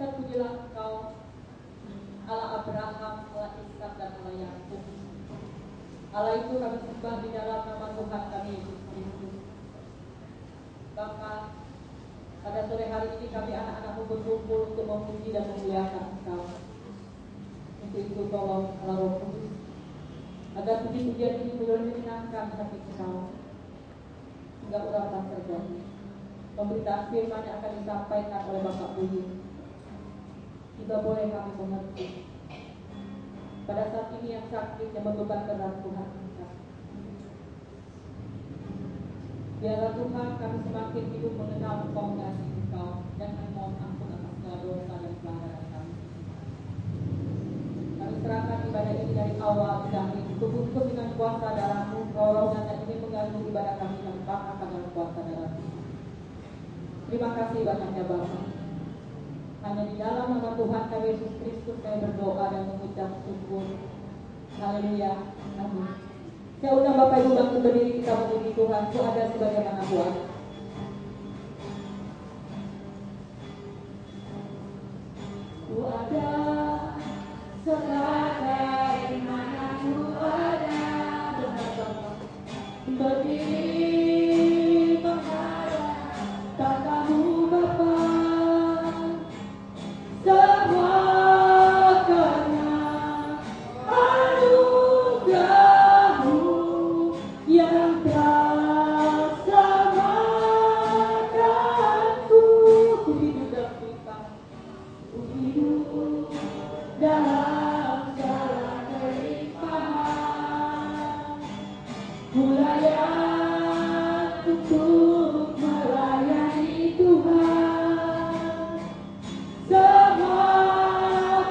Terpujilah Engkau, Allah Abraham, Allah Ishak dan Allah Yakub. Allah itu kami sembah di dalam nama Tuhan kami Yesus Kristus. Bapa, pada sore hari ini kami anak-anakmu berkumpul untuk memuji dan memuliakan Engkau. Untuk itu tolong Allah Roh Kudus, agar puji-pujian ini boleh menyenangkan hati Engkau, hingga urapan terjadi. Pemberitaan firman yang akan disampaikan oleh Bapak Budi juga boleh kami mengerti. Pada saat ini yang sakit, yang membeban berat Tuhan kita, biarlah Tuhan kami semakin hidup mengenal Engkau, mengasihi Engkau, dan memohon ampun atas segala dosa dan pelanggaran kami. Kami serahkan ibadah ini dari awal hingga akhir, dibungkus dengan kuasa darah-Mu. Roh dan ini mengganggu ibadah kami dan bangkitkan dalam kuasa darah-Mu. Terima kasih banyaknya Bapa. Hanya di dalam nama Tuhan kami Yesus Kristus kami berdoa dan mengucap syukur. Haleluya. Amin. Saya undang Bapak Ibu bangkit berdiri, kita memuji Tuhan. Ku ada sebagaimana Ku ada. Ku ada sebagaimana Ku ada. Benar Bapak. Berdiri menghadap tatamu Bapa. Semua karena anugerah-Mu yang telah selamatkanku. Ku hidup dalam Tuhan, ku hidup dalam segala kelimpahan. Ku layak untuk melayani Tuhan. Semua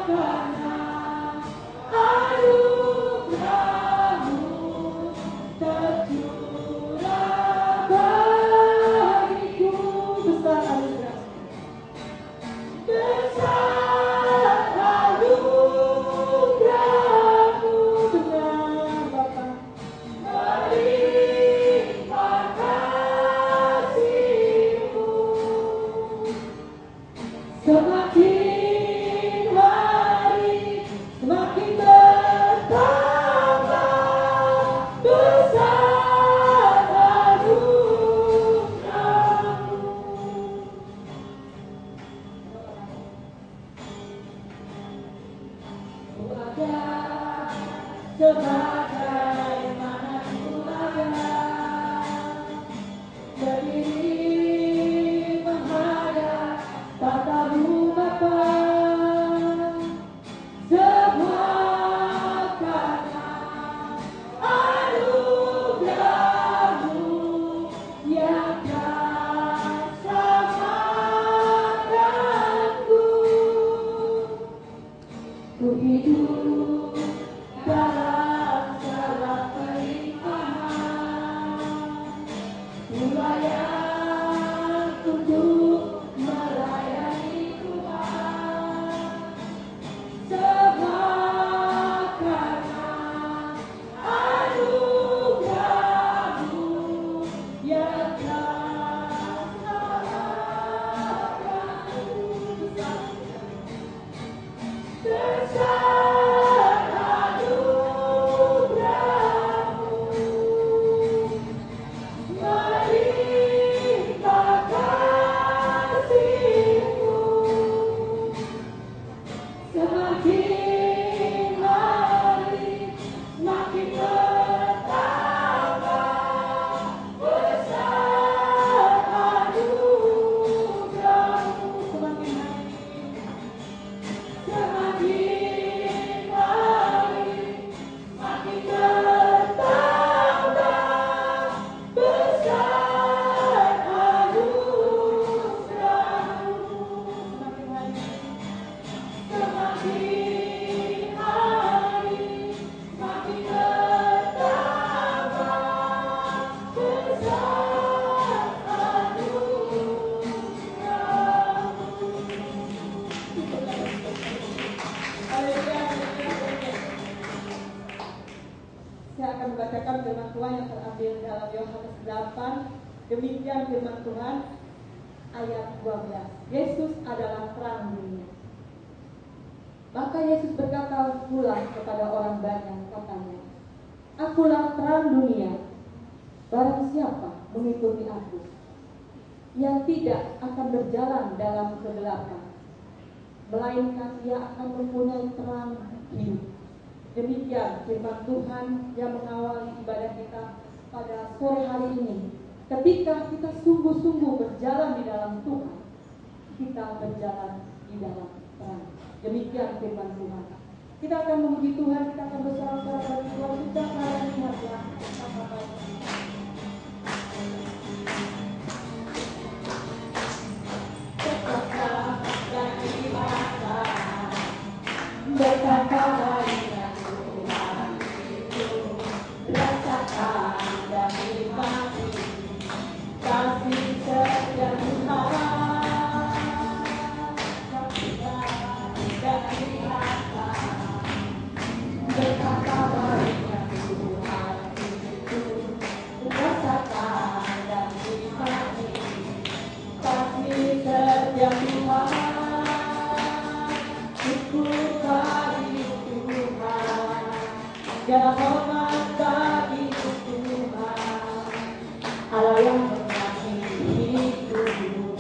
karena anugerah-Mu tercurah bagiku. Besar anugerah-Mu, besar anugerah-Mu. Benar Bapa, melimpah kasih-Mu. Semakin hari semakin bertambah besar anugerah-Mu. Ku ada sebagaimana Ku ada. Berdiri menghadap tatamu Bapa. Semua karena anugerah-Mu yang telah selamatkanku. Ku hidup dalam segala kelimpahan. Ku layak untuk melayani Tuhan. Semua karena anugerah-Mu yang telah selamatkanku. Besar anugerah-Mu, melimpah kasih-Mu. Semakin hari semakin bertambah besar anugerah-Mu. Semakin hari semakin bertambah besar anugerah-Mu. Semakin hari semakin bertambah besar anugerah-Mu. Saya akan membacakan firman Tuhan yang terambil dalam Yohanes 8. Demikian firman Tuhan ayat 12. Yesus adalah terang dunia. Maka Yesus berkata pula kepada orang banyak, katanya, "Akulah terang dunia. Barang siapa mengikuti aku, ia tidak akan berjalan dalam kegelapan, melainkan ia akan mempunyai terang hidup." Demikian firman Tuhan yang mengawali ibadah kita pada sore hari ini. Ketika kita sungguh-sungguh berjalan di dalam Tuhan, kita berjalan di dalam terang. Demikian firman Tuhan. Kita akan memuji Tuhan, kita akan bersorak-sorak bagi Tuhan, kita melayani hadirat bersama-sama. Betapa baiknya Tuhan itu, rasakan dan nikmati kasih setia Tuhan. Dan lihatlah betapa baiknya Tuhan itu, rasakan dan nikmati kasih setia Tuhan. Segala hormat bagi Tuhan, Allah yang mengasihi hidup,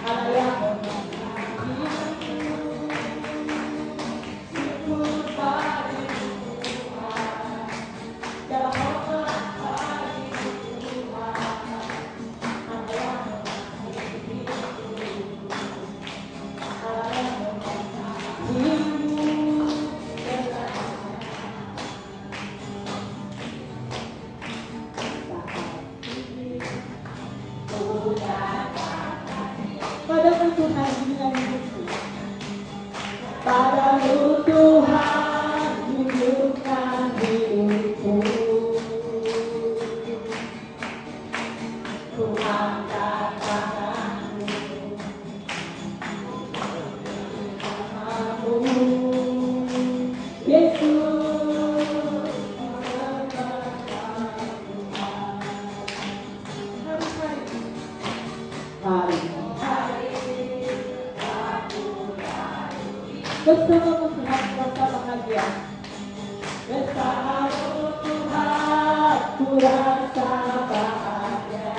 Allah yang mengasihi hidup. Syukur bagi Tuhan, segala hormat bagi Tuhan, Allah yang mengasihi hidup, Allah yang mengasihi hidup. Padamu Tuhan dengan hidupku, padamu Tuhan hidupkan hidupku. Ku angkat tanganku, namamu Yesus, bersama Tuhan rasa bahagia, bersama Tuhan ku rasa bahagia.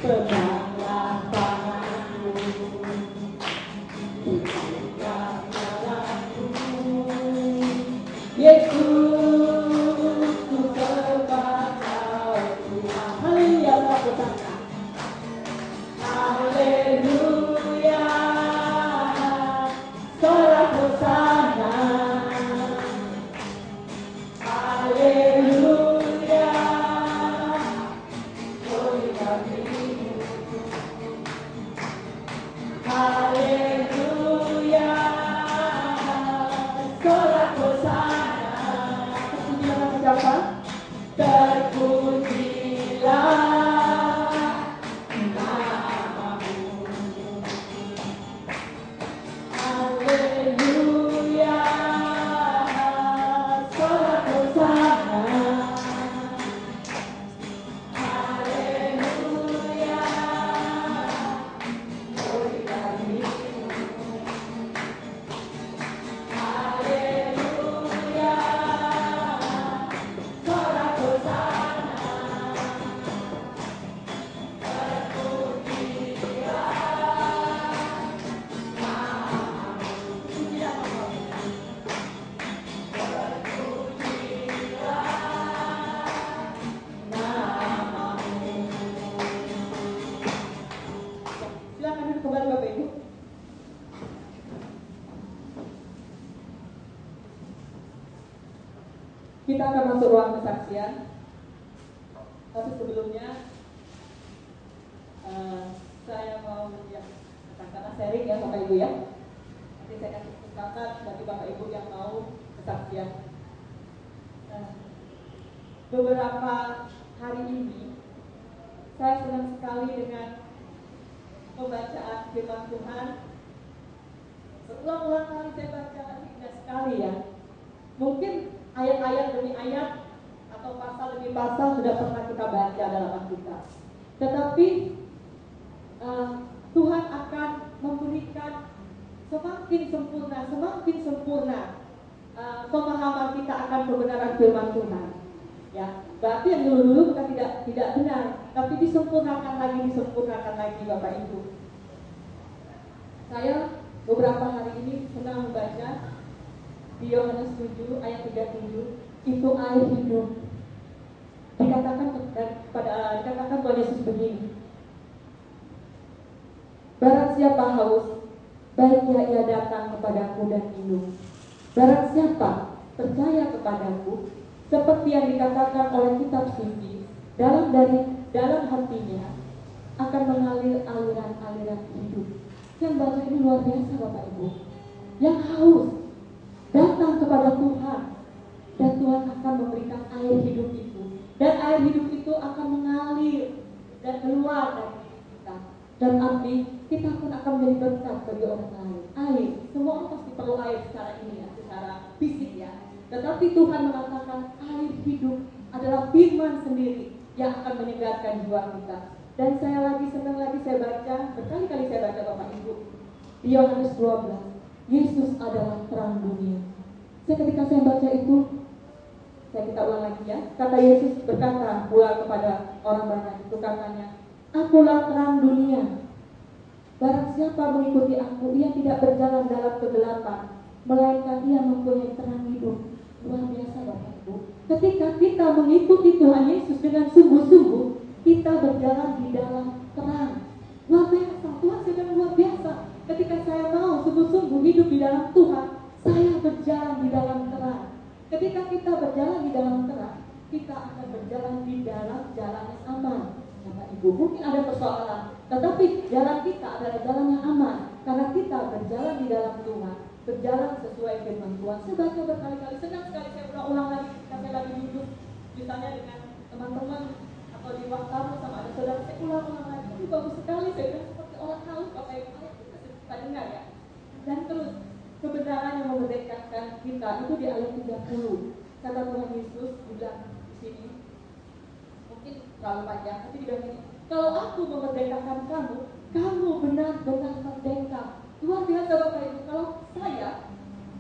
Peganglah tanganku, tunjukkan jalanku, Yesus, ku sembah Kau Tuhan. Haleluya, berkata, haleluya, sorak hosana, haleluya, glory kami, haleluya, sorak hosana. Terpujilah siapa? Terpujilah kita akan masuk ruang kesaksian. Tapi sebelumnya saya mau karena sharing ya Bapak Ibu ya. Nanti saya kasih kesempatan bagi Bapak Ibu yang mau kesaksian. Beberapa hari ini saya senang sekali dengan pembacaan firman Tuhan. Berulang-ulang kali saya baca, indah sekali ya. Mungkin ayat-ayat demi ayat atau pasal demi pasal sudah pernah kita baca dalam Alkitab. Tetapi Tuhan akan memberikan semakin sempurna pemahaman kita akan kebenaran firman Tuhan. Ya, berarti yang dulu-dulu bukan tidak benar, tapi disempurnakan lagi Bapak Ibu. Saya beberapa hari ini senang membaca di Yohanes 7 ayat 37, itu air hidup. Dikatakan Tuhan Yesus begini, barang siapa haus, baiknya ia datang kepadaku dan minum. Barang siapa percaya kepadaku, seperti yang dikatakan oleh kitab suci, dalam hatinya akan mengalir aliran-aliran hidup. Yang baca ini luar biasa Bapak Ibu. Yang haus datang kepada Tuhan, dan Tuhan akan memberikan air hidup itu, dan air hidup itu akan mengalir dan keluar dari kita, dan arti kita pun akan menjadi berkat bagi orang lain. Air, semua orang pasti perlu air secara ini ya, secara fisik ya. Tetapi Tuhan mengatakan air hidup adalah firman sendiri yang akan menyegarkan jiwa kita. Dan saya senang lagi saya baca, berkali-kali saya baca Bapak Ibu, di Yohanes 12, Yesus adalah terang dunia. Ketika saya baca itu, kita ulang lagi ya. Kata Yesus berkata pula kepada orang banyak itu, katanya, akulah terang dunia. Barang siapa mengikuti aku, ia tidak berjalan dalam kegelapan, melainkan ia mempunyai terang hidup. Luar biasa Bapak Ibu. Ketika kita mengikuti Tuhan Yesus dengan sungguh-sungguh, kita berjalan di dalam terang. Luar biasa, Tuhan sedang luar biasa. Ketika saya mau sungguh-sungguh hidup di dalam Tuhan, saya berjalan di dalam terang. Ketika kita berjalan di dalam terang, kita akan berjalan di dalam jalan yang aman. Bapak Ibu, mungkin ada persoalan, tetapi jalan kita adalah jalan yang aman, karena kita berjalan di dalam Tuhan, berjalan sesuai firman Tuhan. Saya baca berkali-kali, senang sekali saya ulang lagi, ketika saya lagi duduk, misalnya dengan teman-teman atau di waktu tamu sama ada saudara, saya ulang lagi. Ini bagus sekali, saya bilang seperti orang tahu Bapak Ibu, kita dengar ya. Dan terus kebenaran yang memerdekakan kita itu di ayat 30. Kata Tuhan Yesus bilang di sini, mungkin terlalu panjang, tapi dia bilang ini, kalau aku memerdekakan kamu, kamu benar-benar merdeka. Luar biasa Bapak Ibu, kalau saya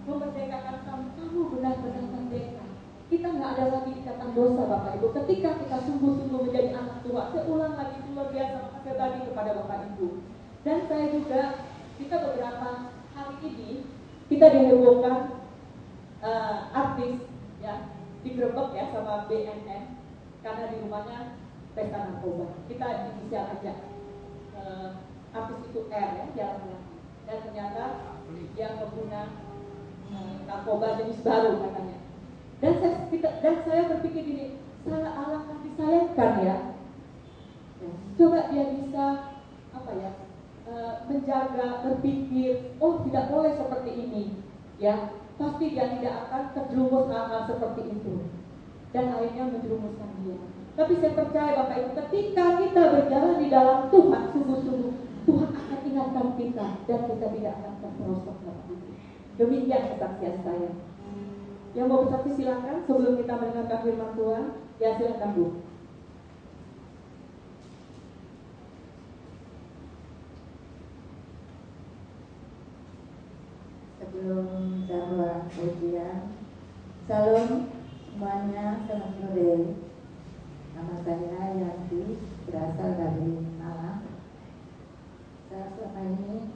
memerdekakan kamu, kamu benar-benar merdeka. Kita nggak ada lagi ikatan dosa Bapak Ibu. Ketika kita sungguh-sungguh menjadi anak Tuhan, saya ulang lagi, itu luar biasa, maka saya bagi kepada Bapak Ibu. Dan saya juga, kita beberapa hari ini, kita dihebohkan artis ya, digerebek ya sama BNN karena di rumahnya pesta narkoba. Kita inisial aja, artis itu R ya jalannya, dan ternyata dia pengguna narkoba jenis baru katanya. Dan saya berpikir gini, saya alangkah disayangkan ya. Coba dia bisa menjaga, berpikir, oh tidak boleh seperti ini, ya pasti dia tidak akan terjerumus hal-hal seperti itu, dan akhirnya menjerumuskan dia. Tapi saya percaya Bapak Ibu, ketika kita berjalan di dalam Tuhan sungguh-sungguh, Tuhan akan ingatkan kita dan kita tidak akan terperosok Bapak Ibu. Demikian kesaksian saya. Yang mau bersaksi silakan sebelum kita mendengarkan firman Tuhan. Ya silakan Bu. Sebelum saya mulai ujian, salam semuanya, selamat sore. Nama saya Yanti, berasal dari Malang. Saya selama ini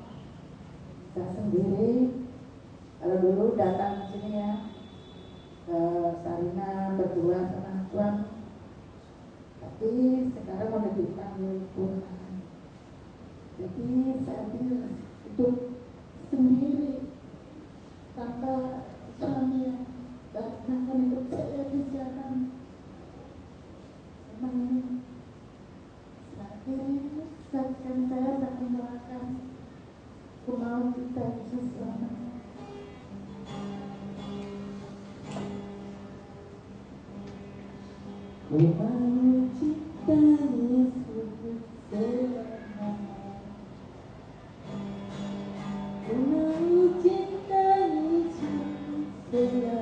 saya sendiri. Kalau dulu datang ke sini ya, ke Sarina berdua sama Tuhan. Tapi sekarang mau dipanggil Tuhan. Jadi saya hidup sendiri tanpa suami yang akan ikut saya di jalan. Memang saat ini saksian saya tak mendoakan kemauan kita Yesus selamanya. Ku mau cinta Yesus selamanya. Ku mau cinta Yesus selamanya.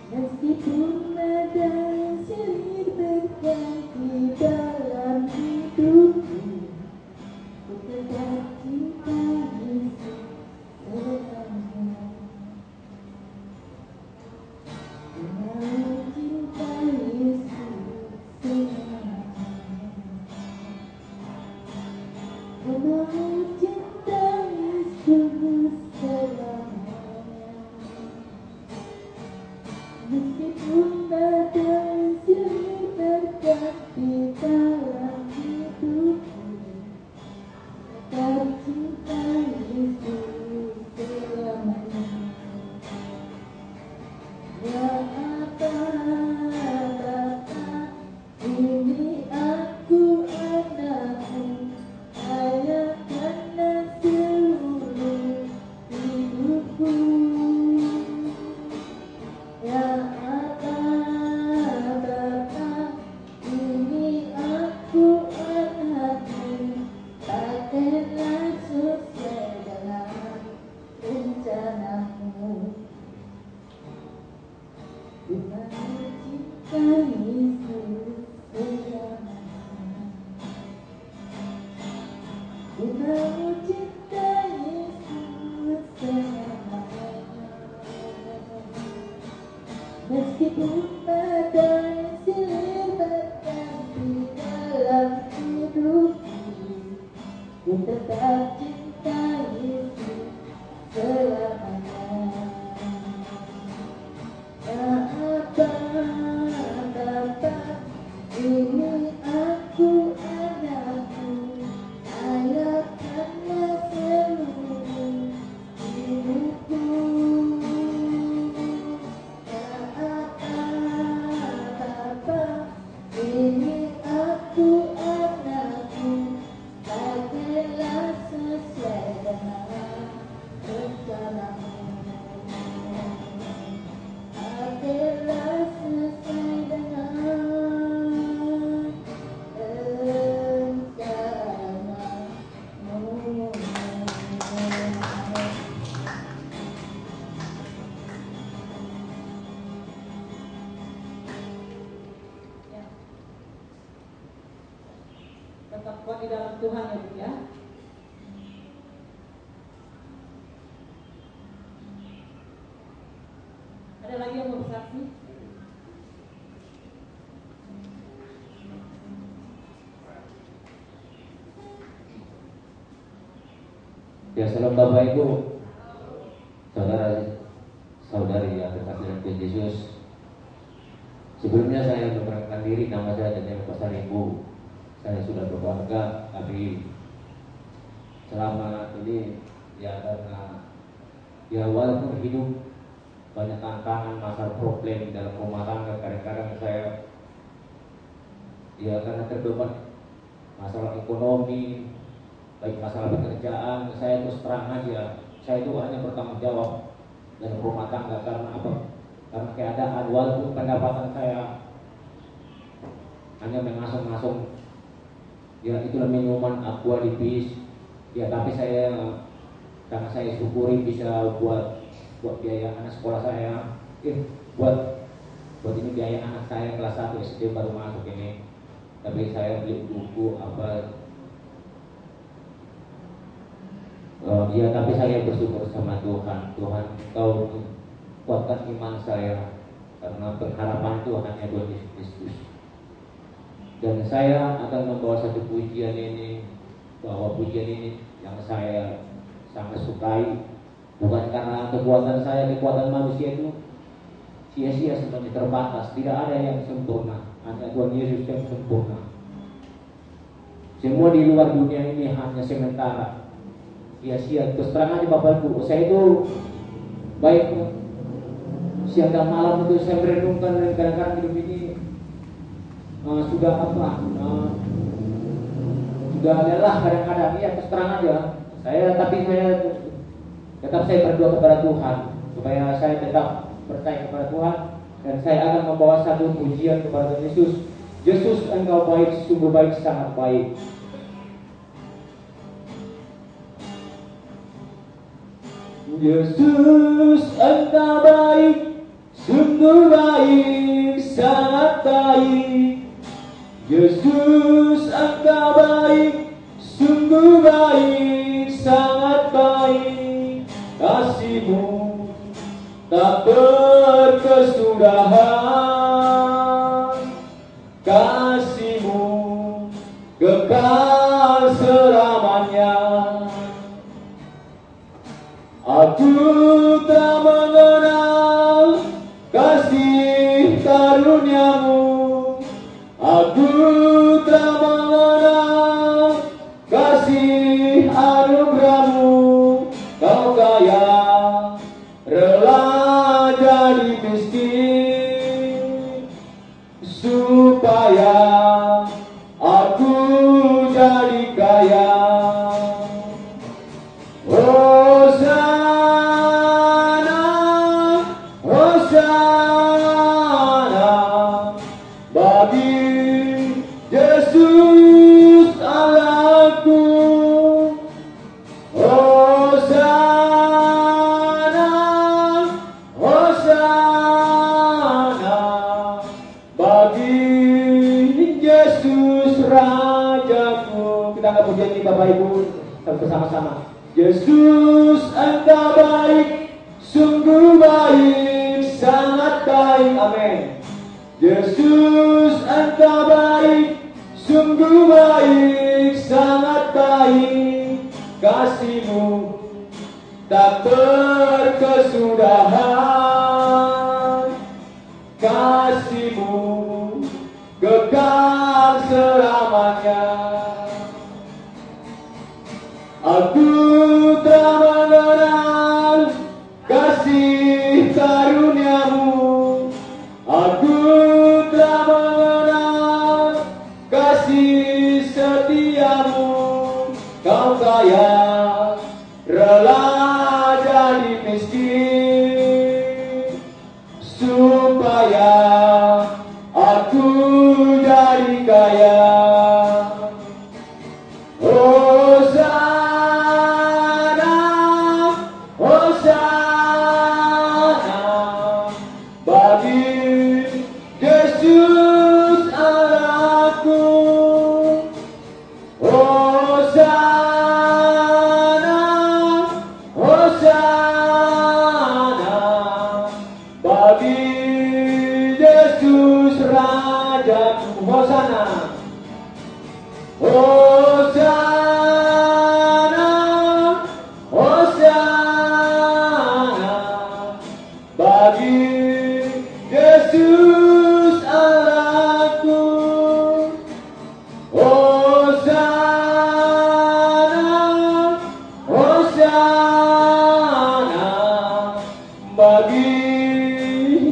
Meskipun ada silih berganti dalam hidupku, badai silih berganti dalam hidupku, ku tetap cinta Yesus selamanya. Tak apa-apa, ini aku anakku, ayahkanlah seluruh hidupku. Tak apa-apa, ini aku anakku, bagilah sesuai dengan rencanamu. Bagilah sesuai dengan rencanamu. Ya. Tetap kuat di dalam Tuhan ya Bu ya. Ada lagi yang mau bersaksi? Ya, salam Bapak Ibu, saudara-saudari yang terkasih dalam Tuhan Yesus. Sebelumnya saya memperkenalkan diri, nama saya Daniel Pasar Ibu. Saya sudah berkeluarga, tapi selama ini ya karena ya walaupun hidup banyak tantangan, masalah problem dalam rumah tangga, kadang-kadang saya ya karena terbeban masalah ekonomi, baik masalah pekerjaan, saya terus terang aja, saya itu hanya bertanggung jawab dalam rumah tangga. Karena apa? Karena keadaan, walaupun pendapatan saya hanya mengasung-asung ya itulah minuman aqua di bis, ya tapi saya karena saya syukuri bisa buat biaya anak sekolah saya, buat ini biaya anak saya kelas 1 SD baru masuk ini. Tapi saya beli buku apa. Ya, tapi saya bersyukur sama Tuhan. Tuhan, Kau kuatkan iman saya, karena pengharapan itu hanya Tuhan Yesus Kristus. Dan saya akan membawa satu pujian ini, bahwa pujian ini yang saya sangat sukai, bukan karena kekuatan saya, kekuatan manusia itu sia-sia, sebenarnya terbatas. Tidak ada yang sempurna, hanya Tuhan Yesus yang sempurna. Semua di luar dunia ini hanya sementara, sia-sia. Terus terang aja Bapak Ibu, saya itu baik siang dan malam itu saya merenungkan, dan kadang-kadang hidup ini sudah lelah kadang-kadang. Ya terus terang aja tapi saya tetap berdoa kepada Tuhan supaya saya tetap percaya kepada Tuhan, dan saya akan membawa satu pujian kepada Tuhan Yesus. Yesus, Engkau baik, sungguh baik, sangat baik. Yesus, Engkau baik, sungguh baik, sangat baik. Yesus, Engkau baik, sungguh baik, sangat baik. Kasih-Mu tak berkesudahan, kasih-Mu kekal selamanya. Aku tak mengenal kasih karunia-Mu, aku tak mengenal kasih anugerah-Mu. Kau kaya, rela jadi miskin, supaya aku jadi kaya. Hosana, Hosana bagi Yesus Allahku. Hosana, Hosana bagi Yesus Rajaku. Kita angkat pujian ini Bapak Ibu bersama-sama. Yesus, Engkau baik, sungguh baik, sangat baik. Amin. Yesus, Engkau baik, sungguh baik, sangat baik. Kasih-Mu tak berkesudahan. Kasih-Mu kekal selamanya. Aku telah mengenal kasih karunia-Mu. Aku telah mengenal kasih setia-Mu. Kau kaya, rela jadi miskin, supaya aku jadi kaya. Hosana, Hosana bagi Yesus Allahku. Hosana, Hosana bagi Yesus Rajaku. Hosana, Hosana, Hosana bagi Yesus Allahku. Hosana, Hosana bagi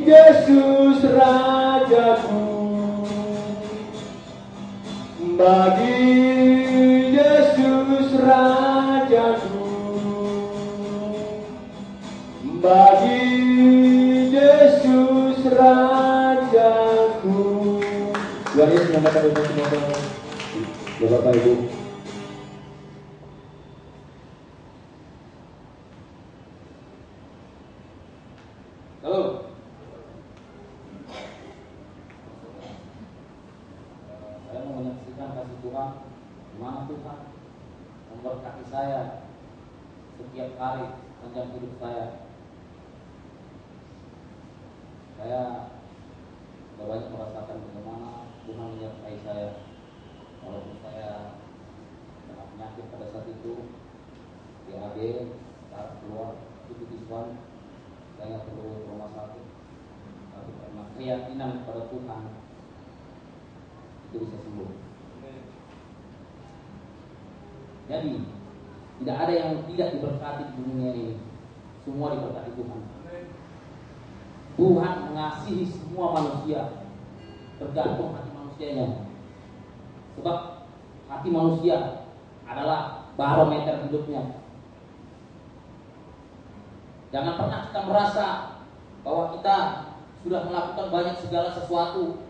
Yesus Rajaku. Bagi Yesus Rajaku. Bagi Yesus Rajaku. Tuhan Yesus memberkati kita semua. Ya Bapak Ibu. Halo. Saya mau menyaksikan kasih Tuhan, di mana Tuhan memberkati saya setiap hari sepanjang hidup saya. Saya sudah banyak merasakan bagaimana Tuhan menyertai saya. Walaupun saya kena penyakit pada saat itu, DAD, harus keluar, itu Tuhan, saya perlu ke rumah sakit. Tapi karena keyakinan pada Tuhan, itu bisa sembuh. Jadi tidak ada yang tidak diberkati di dunia ini. Semua diberkati Tuhan. Tuhan mengasihi semua manusia, tergantung hati manusianya. Sebab hati manusia adalah barometer hidupnya. Jangan pernah kita merasa bahwa kita sudah melakukan banyak segala sesuatu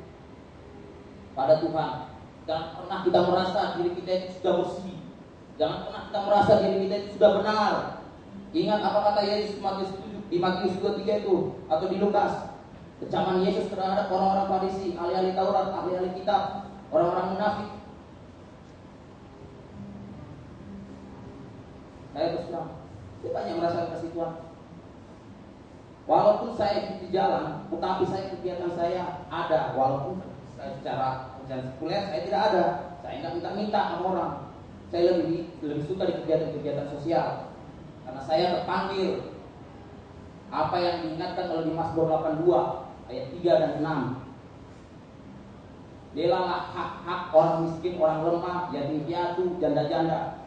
pada Tuhan. Jangan pernah kita merasa diri kita itu sudah bersih. Jangan pernah kita merasa diri kita itu sudah benar. Ingat apa kata Yesus di Matius 23 itu, atau di Lukas, kecaman Yesus terhadap orang-orang Farisi, ahli-ahli Taurat, ahli-ahli kitab, orang-orang munafik. Saya terus terang, saya banyak merasakan kasih Tuhan. Walaupun saya di jalan, tetapi saya kegiatan saya ada. Walaupun saya secara sekuler saya tidak ada, saya nggak minta-minta sama orang. Saya lebih suka di kegiatan-kegiatan sosial, karena saya terpanggil. Apa yang diingatkan oleh di Mazmur 82 ayat 3 dan 6. Belalah hak-hak orang miskin, orang lemah, yatim piatu, janda-janda.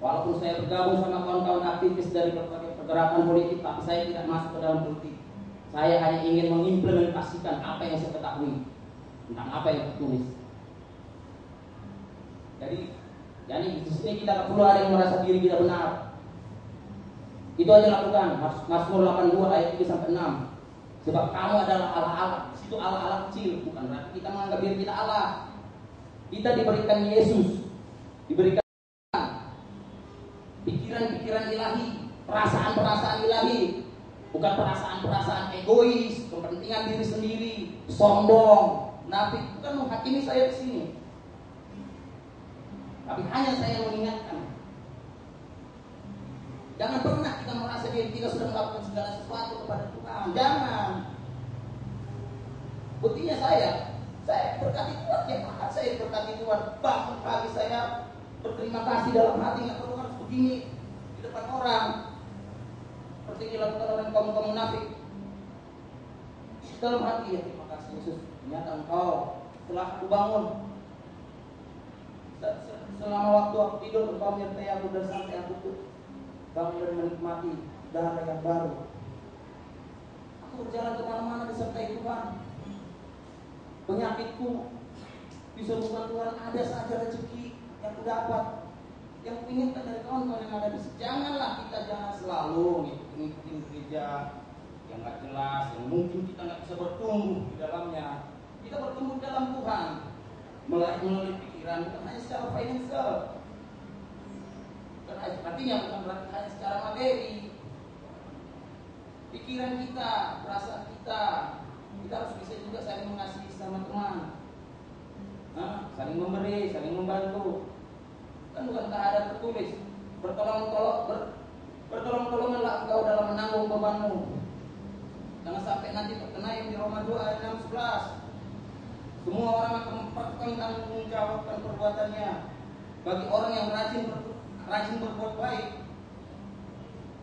Walaupun saya bergabung sama kawan-kawan aktivis dari berbagai pergerakan politik, tapi saya tidak masuk ke dalam politik. Saya hanya ingin mengimplementasikan apa yang saya ketahui tentang apa yang tertulis. Jadi di sini kita tak perlu ada yang merasa diri kita benar. Itu aja lakukan. Mazmur 82 ayat 3 sampai 6. Sebab kamu adalah Allah-Allah. Itu Allah-Allah kecil, bukan berarti kita menganggap diri kita Allah. Kita diberikan Yesus, diberikan pikiran-pikiran ilahi, perasaan-perasaan ilahi, bukan perasaan-perasaan egois, kepentingan diri sendiri, sombong, munafik. Bukan menghakimi saya di sini. Tapi hanya saya mengingatkan. Jangan pernah kita merasa diri kita sudah melakukan segala sesuatu kepada Tuhan. Jangan. Buktinya saya berkati Tuhan, tiap ahad saya berkati Tuhan. Bangun pagi saya berterima kasih dalam hati, nggak perlu harus begini di depan orang seperti dilakukan orang kaum munafik. Dalam hati, ya terima kasih Yesus, ternyata Engkau telah aku bangun. Selama waktu aku tidur, Engkau menyertai aku dan sampai aku bangun dan menikmati udara yang baru. Aku berjalan kemana-mana disertai Tuhan. Penyakitku disebutkan Tuhan, ada saja rezeki yang ku dapat. Yang ku inginkan dari kawan-kawan yang ada di sini, jangan selalu ngikutin gereja yang nggak jelas, yang mungkin kita nggak bisa bertumbuh di dalamnya. Kita bertumbuh dalam Tuhan melalui pikiran, bukan hanya secara financial. Artinya bukan berarti hanya secara materi. Pikiran kita, perasaan kita harus bisa juga saling mengasihi sama teman, saling memberi, saling membantu. Kan bukankah ada tertulis, bertolong-tolonganlah engkau dalam menanggung bebanmu. Jangan sampai nanti terkena yang di Roma 2 ayat 6-11. Semua orang akan mempertahankan menjawabkan perbuatannya. Bagi orang yang rajin berbuat baik,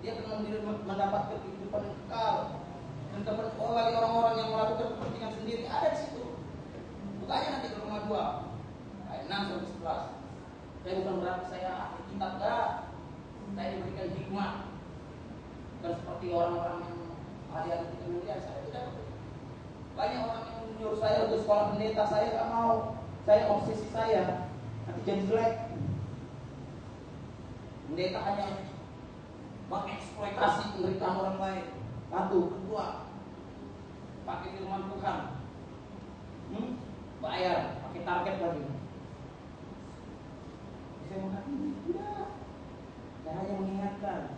dia akan mendapat kehidupan kekal. Dan bagi orang-orang yang melakukan kepentingan sendiri, ada di situ. Bukanya nanti di Roma 2 ayat 6-11. Saya bukan berarti saya ahli kitab, enggak. Saya diberikan hikmah. Bukan seperti orang-orang yang ahli kemuliaan. Saya tidak. Banyak orang yang menyuruh saya untuk sekolah pendeta, saya nggak mau. Saya obsesi saya nanti jadi jelek. Pendeta hanya mengeksploitasi penderitaan orang lain. Satu, kedua, pakai firman Tuhan, bayar, pakai target lagi. Saya menghakimi, tidak. Saya hanya mengingatkan.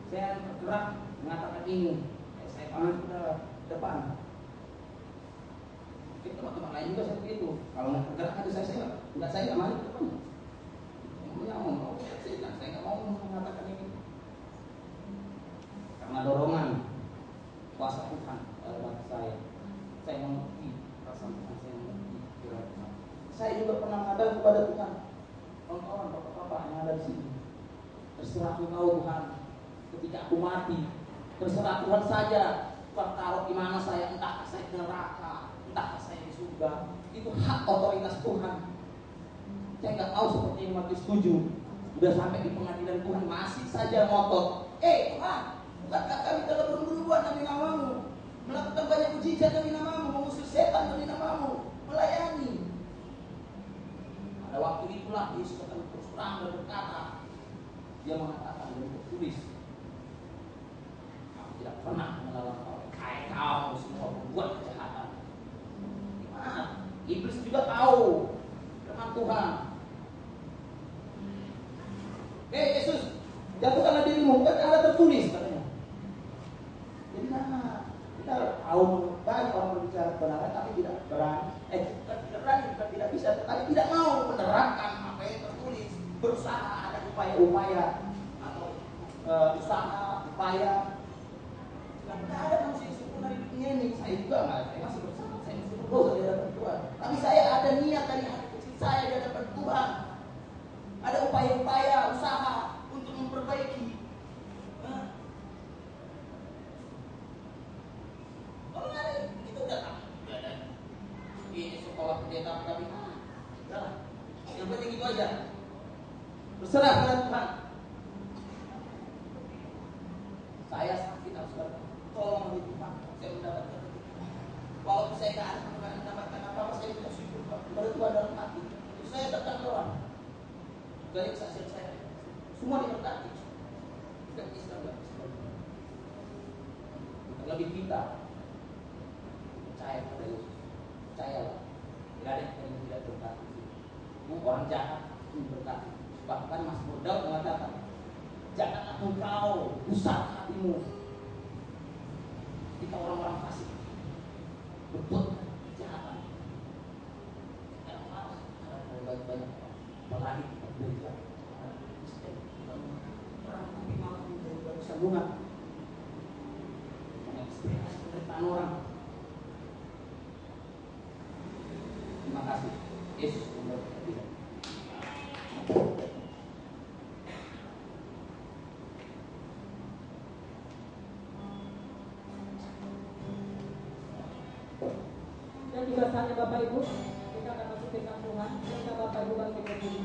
Saya bergerak mengatakan ini. Saya panggil ke depan. Mungkin teman-teman lain juga saya begitu. Kalau nggak bergerak ada saya nggak maju ke depan. Saya nggak mau mengatakan ini. Karena dorongan kuasa Tuhan dalam hati saya mengerti perasaan Tuhan, saya mengerti pikiran Tuhan. Saya juga pernah mengatakan kepada Tuhan, kawan-kawan, bapak-bapak yang ada di sini, terserah Engkau Tuhan. Ketika aku mati, terserah Tuhan saja. Tuhan taruh di mana saya, entah saya di neraka, entah saya di surga. Itu hak otoritas Tuhan. Saya nggak tahu seperti yang Matius 7, udah sampai di pengadilan Tuhan masih saja ngotot. Tuhan, bukankah kami telah berbuat demi namamu, melakukan banyak mujizat demi namamu, mengusir setan demi namamu, melayani. Pada waktu itulah Yesus akan terus terang dan berkata, dia mengatakan dan tertulis, aku tidak pernah melawan kau. Hai kau semua pembuat kejahatan. Gimana? Iblis juga tahu firman Tuhan. Yesus, jatuhkanlah dirimu, bukan ada tertulis katanya. Jadi kita tahu banyak orang berbicara kebenaran tapi tidak berani, bukan tidak bisa, tetapi tidak mau menerapkan apa yang tertulis. Berusaha ada upaya-upaya atau upaya. Tidak ada manusia yang sempurna di dunia ini. Saya juga nggak, saya masih berdosa di hadapan Tuhan. Tapi saya ada niat dari hati kecil saya di hadapan Tuhan. Ada upaya-upaya, usaha untuk memperbaiki. Kalau nggak ada, kita udah tahu. Di sekolah pendeta kami, udahlah. Yang penting itu aja. Berserah pada Tuhan. Saya sakit harus berdoa. Tolong di Tuhan, saya mendapatkan. Walaupun saya nggak mendapatkan apa-apa, saya tidak syukur kepada Tuhan dalam hati. Saya tekan doa. Dari kesaksian saya, semua diberkati. Bukan Islam, terlebih kita percaya pada Yesus. Percayalah, tidak ada yang tidak berkati. Orang jahat berkati. Bahkan Mazmur Daud mengatakan, janganlah engkau rusak hatimu ketika orang-orang fasik berbuat kejahatan. Yang malas ada banyak apalagi gereja orang tapi malah menjadi sambungan mengekspresi penderitaan orang. kasih. Yesus memberkati. Dan juga saatnya Bapak Ibu, kita akan masuk firman Tuhan. Kita Bapak Ibu bangkit berdiri.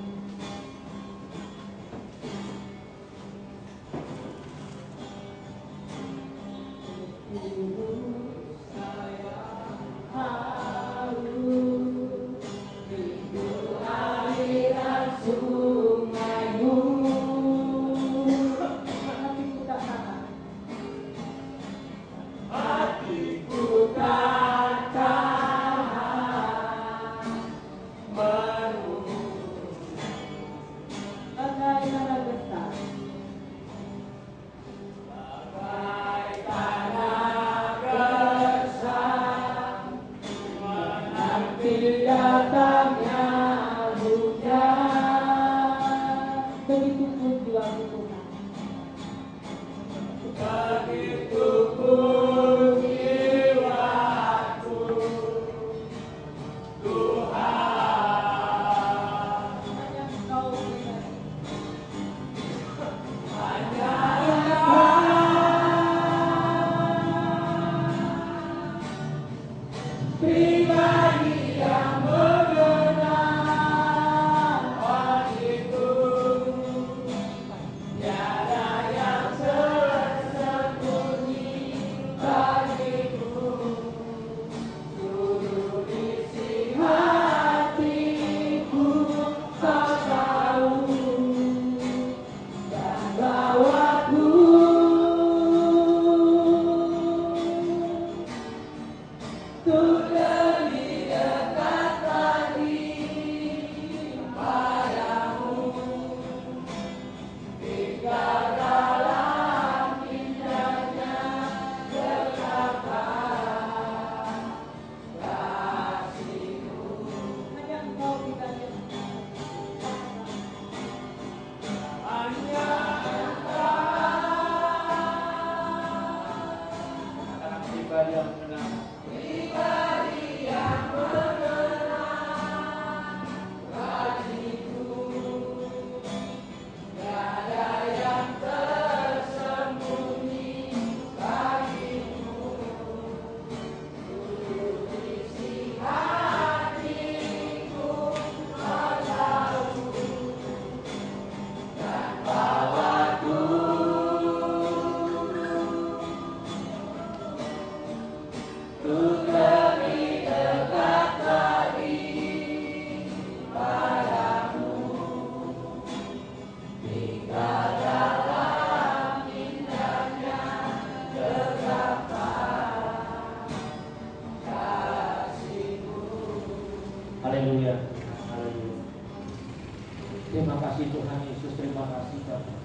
Terima kasih Tuhan Yesus, terima kasih Bapak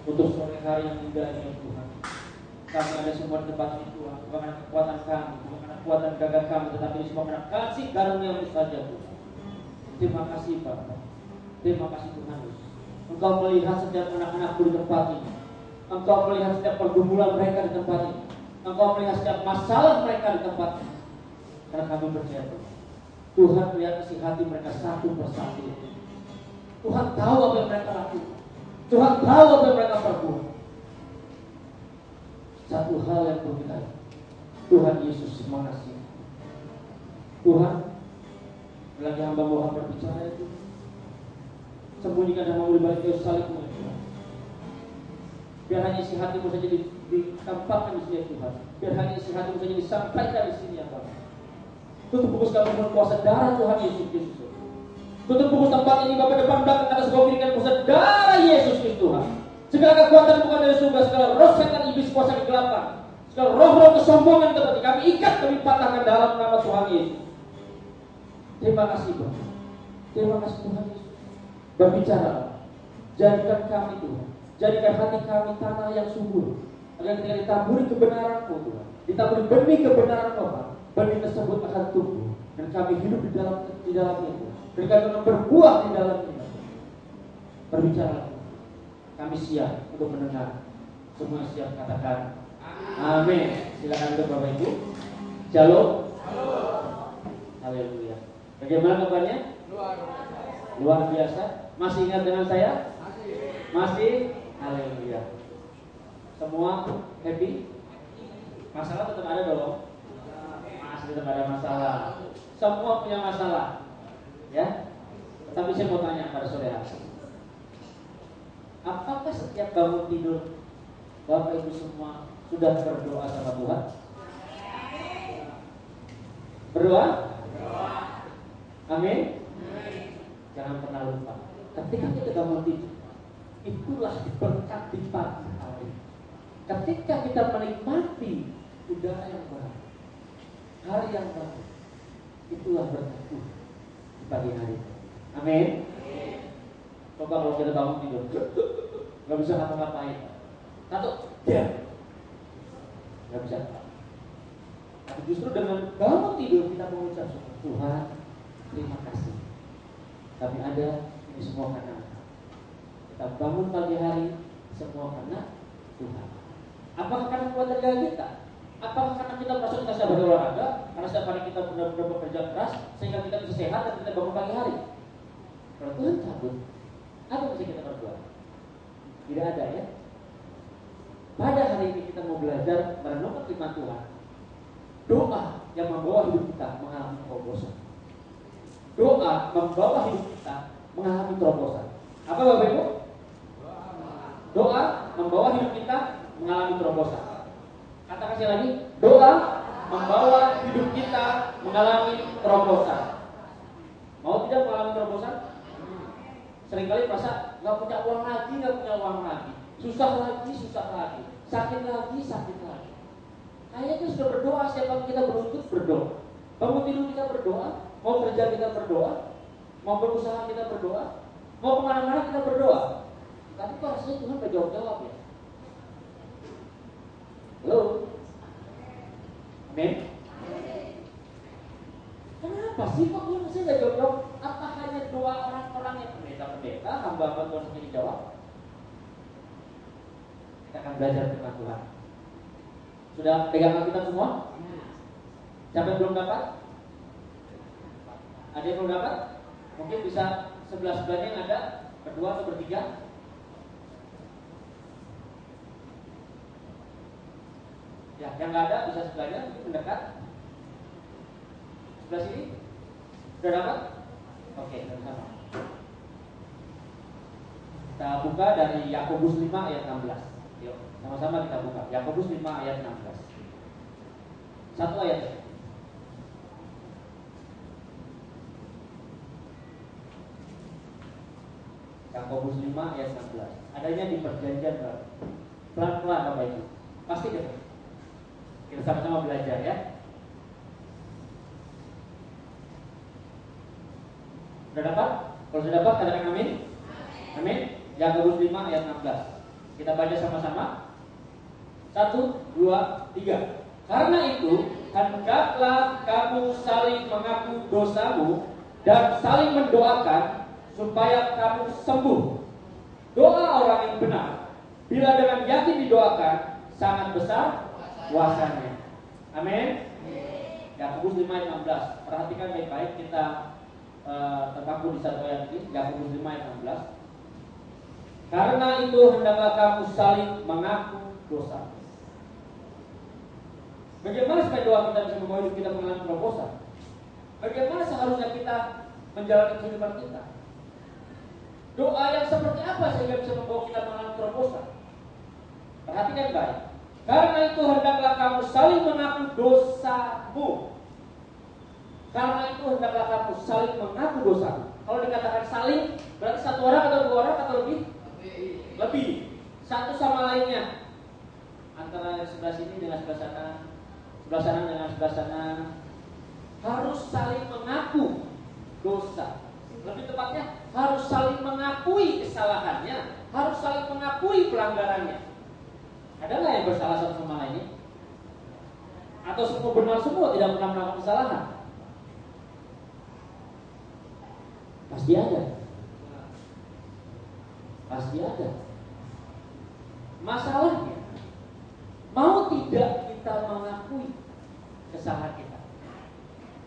untuk sore hari yang indah ini Tuhan. Kami ada semua di tempat ini Tuhan, bukan karena kekuatan kami, bukan karena kekuatan gagah kami, tetapi ini semua karena kasih karunia-Mu saja Tuhan. Terima kasih Bapak, terima kasih Tuhan Yesus. Engkau melihat setiap anak-anak-Mu di tempat ini. Engkau melihat setiap pergumulan mereka di tempat ini. Engkau melihat setiap masalah mereka di tempat ini. Karena kami percaya Tuhan melihat isi hati mereka satu persatu. Tuhan tahu apa yang mereka lakukan. Tuhan tahu apa yang mereka perbuat. Satu hal yang berbeda, Tuhan Yesus mengasihi. Tuhan, lagi hamba Tuhan berbicara itu, sembunyikan nama-Mu di balik kayu salib-Mu ya Tuhan. Biar hanya isi hati-Mu saja ditampakkan di sini ya Tuhan. Biar hanya isi hati-Mu saja disampaikan di sini ya Tuhan. Tutup bungkus kami dengan kuasa darah Tuhan Yesus Kristus. Tutup bungkus tempat ini Bapak depan belakang atas kau berikan kuasa darah Yesus Kristus Tuhan. Segala kekuatan bukan dari surga, segala roh setan iblis kuasa kegelapan, segala roh-roh kesombongan seperti kami ikat, kami patahkan dalam nama Tuhan Yesus. Terima kasih Bapak. Terima kasih Tuhan Yesus. Berbicara, jadikan kami Tuhan, jadikan hati kami tanah yang subur, agar ketika ditaburi kebenaran-Mu Tuhan, ditaburi benih kebenaran Tuhan, benih tersebut akan tumbuh dan kami hidup di dalamnya Tuhan. Berikan kami berbuah di dalamnya. Berbicara, kami siap untuk mendengar. Semua siap katakan amin. Silakan untuk Bapak Ibu. Shalom. Haleluya. Bagaimana kabarnya? Luar biasa. Masih ingat dengan saya? Masih. Haleluya. Semua happy? Masalah tetap ada dong. Masih tetap ada masalah. Semua punya masalah. Ya. Tapi saya mau tanya pada saudara. Apakah setiap bangun tidur Bapak Ibu semua sudah berdoa sama Tuhan? Berdoa? Amin. Jangan pernah lupa. Ketika kita bangun tidur, itulah berkat di pagi hari. Ketika kita menikmati udara yang baru, hari yang baru, itulah berkat Tuhan di pagi hari. Amin. Coba kalau kita bangun tidur, nggak bisa ngapa-ngapain. Satu, diam. Nggak bisa. Tapi justru dengan bangun tidur kita mengucap syukur, Tuhan, terima kasih. Tapi ada ini semua karena kita bangun pagi hari semua karena Tuhan. Apakah karena kuat tenaga kita? Apakah karena kita merasa kita sudah berolahraga? Karena setiap hari kita benar-benar bekerja keras sehingga kita bisa sehat dan kita bangun pagi hari? Kalau Tuhan cabut, apa yang bisa kita berbuat? Tidak ada ya. Pada hari ini kita mau belajar merenungkan firman Tuhan. Doa yang membawa hidup kita mengalami terobosan. Doa membawa hidup kita mengalami terobosan. Apa Bapak Ibu? Doa membawa hidup kita mengalami terobosan. Katakan sekali lagi, doa membawa hidup kita mengalami terobosan. Mau tidak mengalami terobosan? Seringkali merasa nggak punya uang lagi, susah lagi, sakit lagi. Kayaknya sudah berdoa, setiap kali kita berlutut berdoa, bangun tidur kita berdoa, mau kerja kita berdoa, mau berusaha kita berdoa, mau kemana-mana kita berdoa. Tapi kok rasanya Tuhan gak jawab ya? Halo? Amin? Kenapa sih kok Tuhan masih gak jawab? Apa hanya doa orang-orang yang pendeta-pendeta, hamba-hamba Tuhan saja dijawab? Kita akan belajar firman Tuhan. Sudah pegang Alkitab semua? Siapa yang belum dapat? Ada yang belum dapat? Mungkin bisa sebelah-sebelahnya yang ada, berdua atau bertiga. Ya, yang nggak ada bisa sebelahnya, mungkin mendekat. Sebelah sini, sudah dapat? Oke, sama. Kita buka dari Yakobus 5 ayat 16. Yuk, sama-sama kita buka. Yakobus 5 ayat 16. Satu ayat. Yakobus 5 ayat 16. Adanya di perjanjian baru. Pelan-pelan Bapak Ibu. Pasti kita. Kita sama-sama belajar ya. Sudah dapat? Kalau sudah dapat katakan amin. Amin. Yakobus 5 ayat 16. Kita baca sama-sama. 1, 2, 3. Karena itu, hendaklah kamu saling mengaku dosamu dan saling mendoakan supaya kamu sembuh. Doa orang yang benar, bila dengan yakin didoakan, sangat besar kuasanya. Amin. Yakobus 5 ayat 16. Perhatikan baik-baik, kita terpaku di satu ayat ini. Yakobus 5 ayat 16. Karena itu hendaklah kamu saling mengaku dosa. Bagaimana supaya doa kita bisa membawa hidup kita mengalami terobosan? Bagaimana seharusnya kita menjalankan kehidupan kita? Doa yang seperti apa sehingga bisa membawa kita mengalami terobosan? Perhatikan baik. Karena itu hendaklah kamu saling mengaku dosamu. Karena itu hendaklah kamu saling mengaku dosamu. Kalau dikatakan saling, berarti satu orang atau dua orang atau lebih? Lebih. Satu sama lainnya. Antara sebelah sini dengan sebelah sana, sebelah sana dengan sebelah sana, harus saling mengaku dosa. Lebih tepatnya, harus saling mengakui kesalahannya, harus saling mengakui pelanggarannya. Ada nggak yang bersalah satu sama lainnya? Atau semua benar semua tidak pernah melakukan kesalahan? Pasti ada. Pasti ada. Masalahnya, mau tidak kita mengakui kesalahan kita.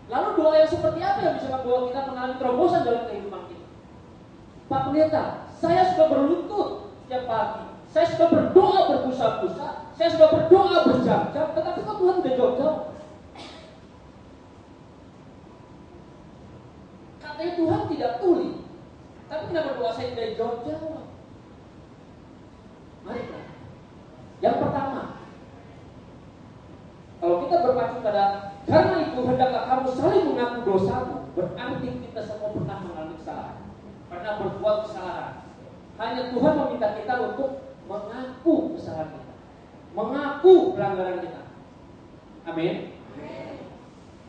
Lalu doa yang seperti apa yang bisa membawa kita mengalami terobosan dalam kehidupan kita? Pak Pendeta, saya sudah berlutut setiap pagi, saya sudah berdoa berbusa-busa, saya sudah berdoa berjam-jam, tetapi kok Tuhan tidak jawab-jawab? Katanya Tuhan tidak tuli, tapi kenapa doa saya tidak jawab-jawab? Mari kita. Yang pertama, kalau kita berpacu pada karena itu hendaklah kamu saling mengaku dosamu, berarti kita semua pernah mengalami kesalahan, pernah berbuat kesalahan. Hanya Tuhan meminta kita untuk mengaku kesalahan kita, mengaku pelanggaran kita. Amin.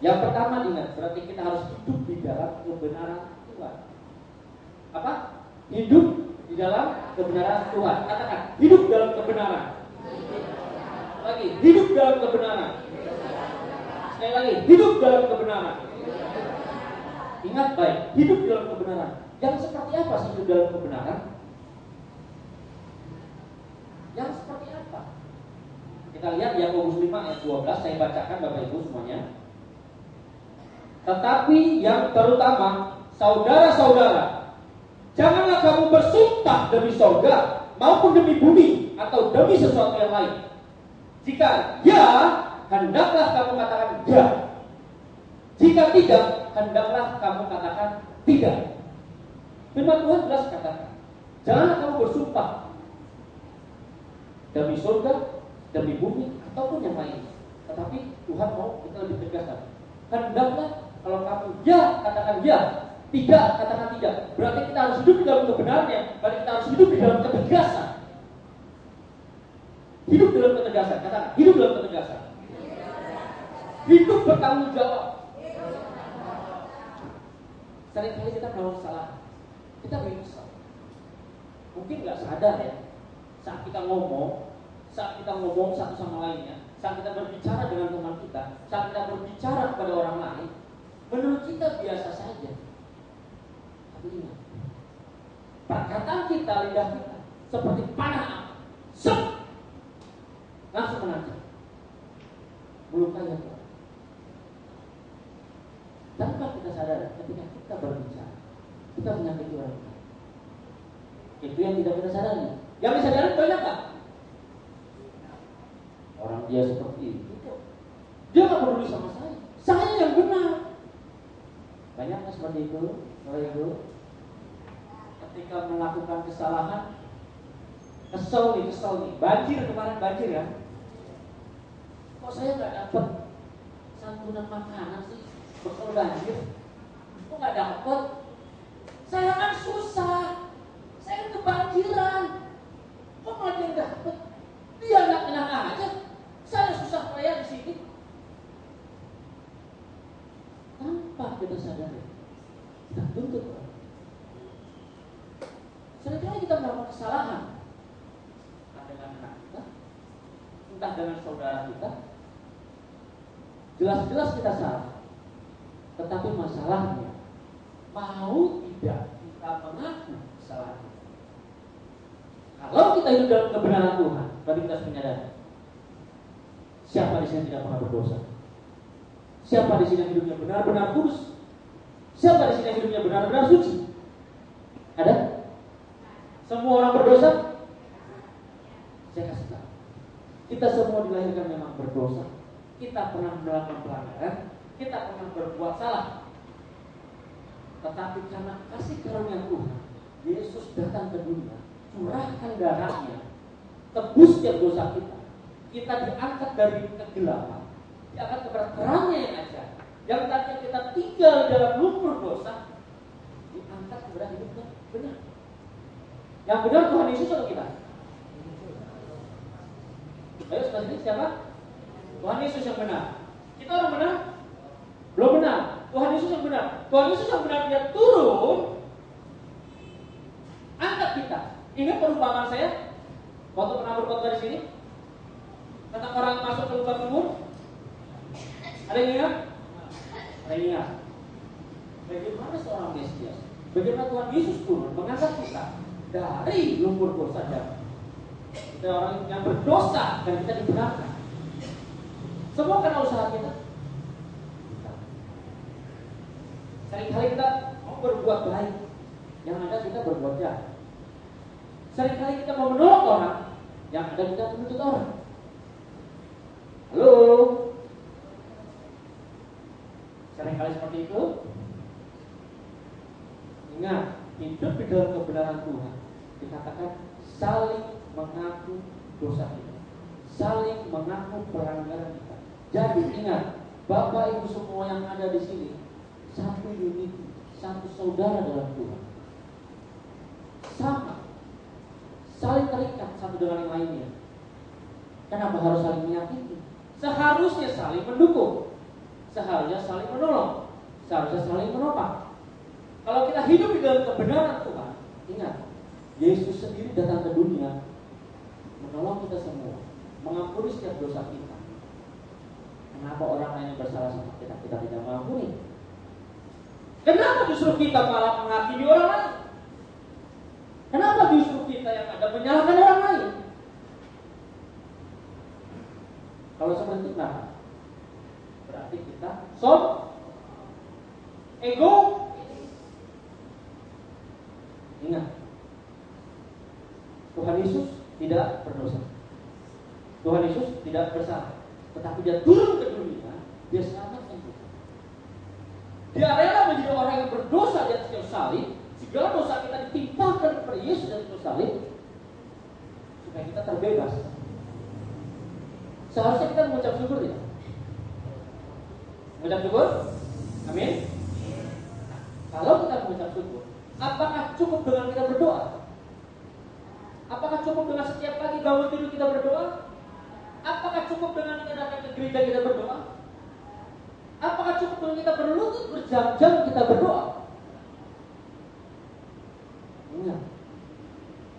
Yang pertama ingat, berarti kita harus hidup di dalam kebenaran Tuhan. Apa? Hidup di dalam kebenaran Tuhan. Katakan, hidup dalam kebenaran. Lagi, hidup dalam kebenaran. Sekali lagi, hidup dalam kebenaran. Ingat baik, hidup dalam kebenaran. Yang seperti apa sih hidup dalam kebenaran? Yang seperti apa? Kita lihat Yakobus 5 ayat 12, saya bacakan Bapak Ibu semuanya. Tetapi yang terutama, saudara-saudara, janganlah kamu bersumpah demi sorga maupun demi bumi atau demi sesuatu yang lain. Jika ya, hendaklah kamu katakan ya. Jika tidak, hendaklah kamu katakan tidak. Firman Tuhan jelas katakan, janganlah kamu bersumpah demi surga, demi bumi, ataupun yang lain. Tetapi Tuhan mau kita lebih tegas. Hendaklah kalau kamu ya, katakan ya. Tidak, katakan tidak. Berarti kita harus hidup di dalam kebenarannya. Berarti kita harus hidup di dalam ketegasan. Hidup dalam ketegasan, katakan hidup dalam ketegasan. Hidup bertanggung jawab. Seringkali kita melakukan kesalahan, kita menyesal. Mungkin nggak sadar ya, saat kita ngomong satu sama lainnya, saat kita berbicara dengan teman kita, saat kita berbicara kepada orang lain, menurut kita biasa saja. Tapi ingat, perkataan kita, lidah kita seperti panah api, langsung menancap, melukai yang lain. Tanpa kita sadar, ketika kita berbicara, kita menyakiti orang lain. Itu yang tidak kita sadari. Yang disadari banyak kan? Orang dia seperti itu, dia nggak peduli sama saya yang benar. Banyak kan seperti itu, Bapak Ibu? Ketika melakukan kesalahan, kesel nih. Banjir kemarin banjir ya. Kok saya nggak dapat santunan makanan sih? Bekal banjir, kok nggak dapat? Saya kan susah, saya kebanjiran, kok malah dia dapat? Dia nggak tenang aja, saya susah payah di sini. Tanpa kita sadari, kita tuntut orang. Seringkali kita melakukan kesalahan, entah dengan anak kita, entah dengan saudara kita. Jelas-jelas kita salah. Tetapi masalahnya, mau tidak kita mengaku kesalahan. Kalau kita hidup dalam kebenaran Tuhan, berarti kita harus menyadari siapa di sini tidak pernah berdosa. Siapa di sini hidupnya benar-benar kudus? Siapa di sini hidupnya benar-benar suci? Ada? Semua orang berdosa? Saya kasih tahu, kita semua dilahirkan memang berdosa. Kita pernah melakukan pelanggaran, kita pernah berbuat salah. Tetapi karena kasih karunia Tuhan, Yesus datang ke dunia, curahkan darahnya, tebus setiap dosa kita. Kita diangkat dari kegelapan, diangkat kepada terangnya yang ajaib. Yang tadinya kita tinggal dalam lumpur dosa, diangkat kepada hidup yang benar. Yang benar Tuhan Yesus atau kita? Ayo sekarang ini siapa? Tuhan Yesus yang benar. Kita orang benar? Belum benar. Tuhan Yesus yang benar. Tuhan Yesus yang benar, dia turun, angkat kita. Ingat perumpamaan saya waktu pernah berkhotbah di sini tentang orang yang masuk ke lubang kubur. Ada yang ingat? Ada yang ingat? Bagaimana seorang Mesias, bagaimana Tuhan Yesus turun mengangkat kita dari lumpur dosa dan kita orang yang berdosa dan kita dibenarkan. Semua karena usaha kita. Seringkali kita mau berbuat baik, yang ada kita berbuat jahat. Seringkali kita mau menolong orang, yang ada kita menuntut orang. Halo? Seringkali seperti itu. Ingat, hidup di dalam kebenaran Tuhan dikatakan saling mengaku dosa kita, saling mengaku pelanggaran kita. Jadi ingat, Bapak Ibu semua yang ada di sini satu unity, satu saudara dalam Tuhan. Sama, saling terikat satu dengan yang lainnya. Kenapa harus saling menyakiti? Seharusnya saling mendukung, seharusnya saling menolong, seharusnya saling menopang. Kalau kita hidup di dalam kebenaran Tuhan, ingat, Yesus sendiri datang ke dunia menolong kita semua, mengampuni setiap dosa kita. Kenapa orang lain yang bersalah sama kita tidak mengampuni? Kenapa justru kita malah menghakimi orang lain? Kenapa justru kita yang ada menyalahkan orang lain? Kalau seperti itu, berarti kita ego. Ingat, Tuhan Yesus tidak berdosa. Tuhan Yesus tidak bersalah, tetapi Dia turun ke dunia, Dia selamatkan kita. Dia rela menjadi orang yang berdosa di atas kayu salib. Segala dosa kita ditimpakan kepada Yesus di atas kayu salib, supaya kita terbebas. Seharusnya kita mengucap syukur, ya. Mengucap syukur, amin. Kalau kita mengucap syukur, apakah cukup dengan kita berdoa? Apakah cukup dengan setiap pagi bangun tidur kita berdoa? Apakah cukup dengan kita datang ke gereja kita berdoa? Apakah cukup dengan kita berlutut berjam-jam kita berdoa? Ingat,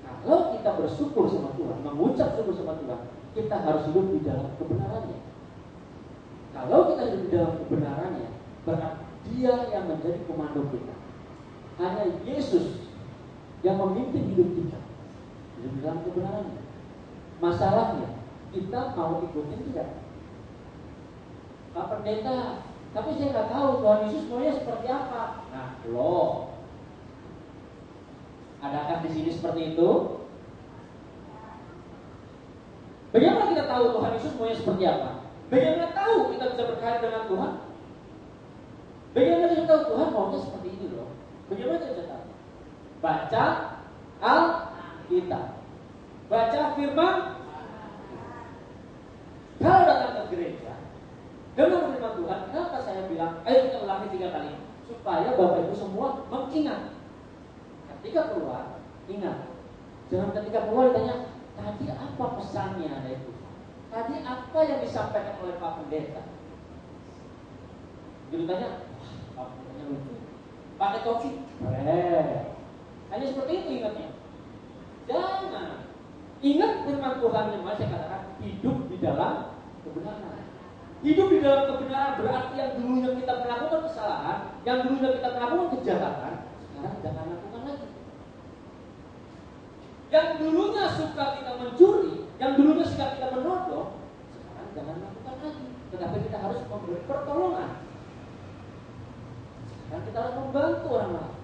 kalau kita bersyukur sama Tuhan, mengucap syukur sama Tuhan, kita harus hidup di dalam kebenarannya. Kalau kita hidup di dalam kebenarannya, berarti Dia yang menjadi komando kita. Hanya Yesus yang memimpin hidup kita hidup di dalam kebenarannya. Masalahnya, kita mau ikutin tidak? Pak Pendeta, tapi saya nggak tahu Tuhan Yesus maunya seperti apa. Nah, loh, adakah di sini seperti itu? Bagaimana kita tahu Tuhan Yesus maunya seperti apa? Bagaimana tahu kita bisa berkait dengan Tuhan? Bagaimana kita tahu Tuhan maunya seperti ini loh? Bagaimana kita bisa tahu? Baca Alkitab, baca firman. Kalau datang ke gereja dengan firman Tuhan, kenapa saya bilang ayo kita ulangi 3 kali supaya Bapak Ibu semua mengingat. Ketika keluar, ingat. Jangan ketika keluar ditanya, tadi apa pesannya ada itu? Tadi apa yang disampaikan oleh Pak Pendeta? Jadi tanya, Pak Pendetanya lucu, pakai topi, hanya seperti itu ingatnya. Jangan. Ingat firman Tuhan yang saya katakan, hidup di dalam kebenaran. Hidup di dalam kebenaran berarti yang dulunya kita melakukan kesalahan, yang dulunya kita melakukan kejahatan, sekarang jangan lakukan lagi. Yang dulunya suka kita mencuri, yang dulunya suka kita menodong, sekarang jangan lakukan lagi. Tetapi kita harus memberi pertolongan. Sekarang kita harus membantu orang lain,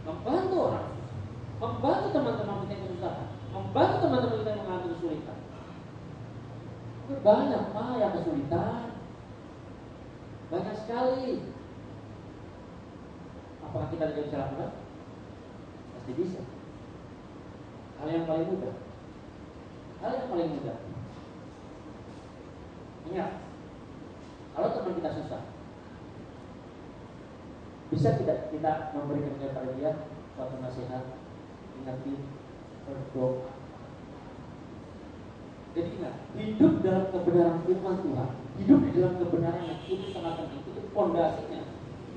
membantu orang, membantu teman-teman kita yang kesusahan, membantu teman-teman kita yang mengalami kesulitan. Banyak yang kesulitan, banyak sekali. Apakah kita tidak bisa lakukan? Pasti bisa. Hal yang paling mudah. Ingat, kalau teman kita susah, bisa tidak kita memberikan kepada dia suatu nasihat, ingatin, berdoa. Jadi ingat, hidup dalam kebenaran firman Tuhan, hidup di dalam kebenaran yang itu sangat penting. Itu fondasinya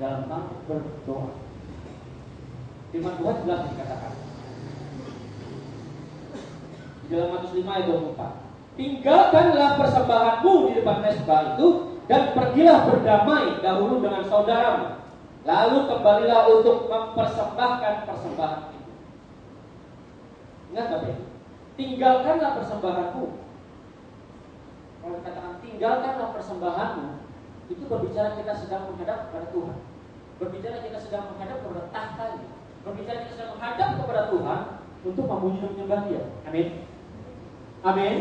dalam hal berdoa. Firman Tuhan jelas dikatakan di dalam Matius 5 ayat 24. Tinggalkanlah persembahanmu di depan mezbah itu dan pergilah berdamai dahulu dengan saudaramu. Lalu kembalilah untuk mempersembahkan persembahan itu. Ingat Bapak Ibu, tinggalkanlah persembahanmu. Kalau dikatakan tinggalkanlah persembahanmu, itu berbicara kita sedang menghadap kepada Tuhan. Berbicara kita sedang menghadap kepada tahtanya. Berbicara kita sedang menghadap kepada Tuhan untuk memuji dan menyembah Dia. Amin. Amin.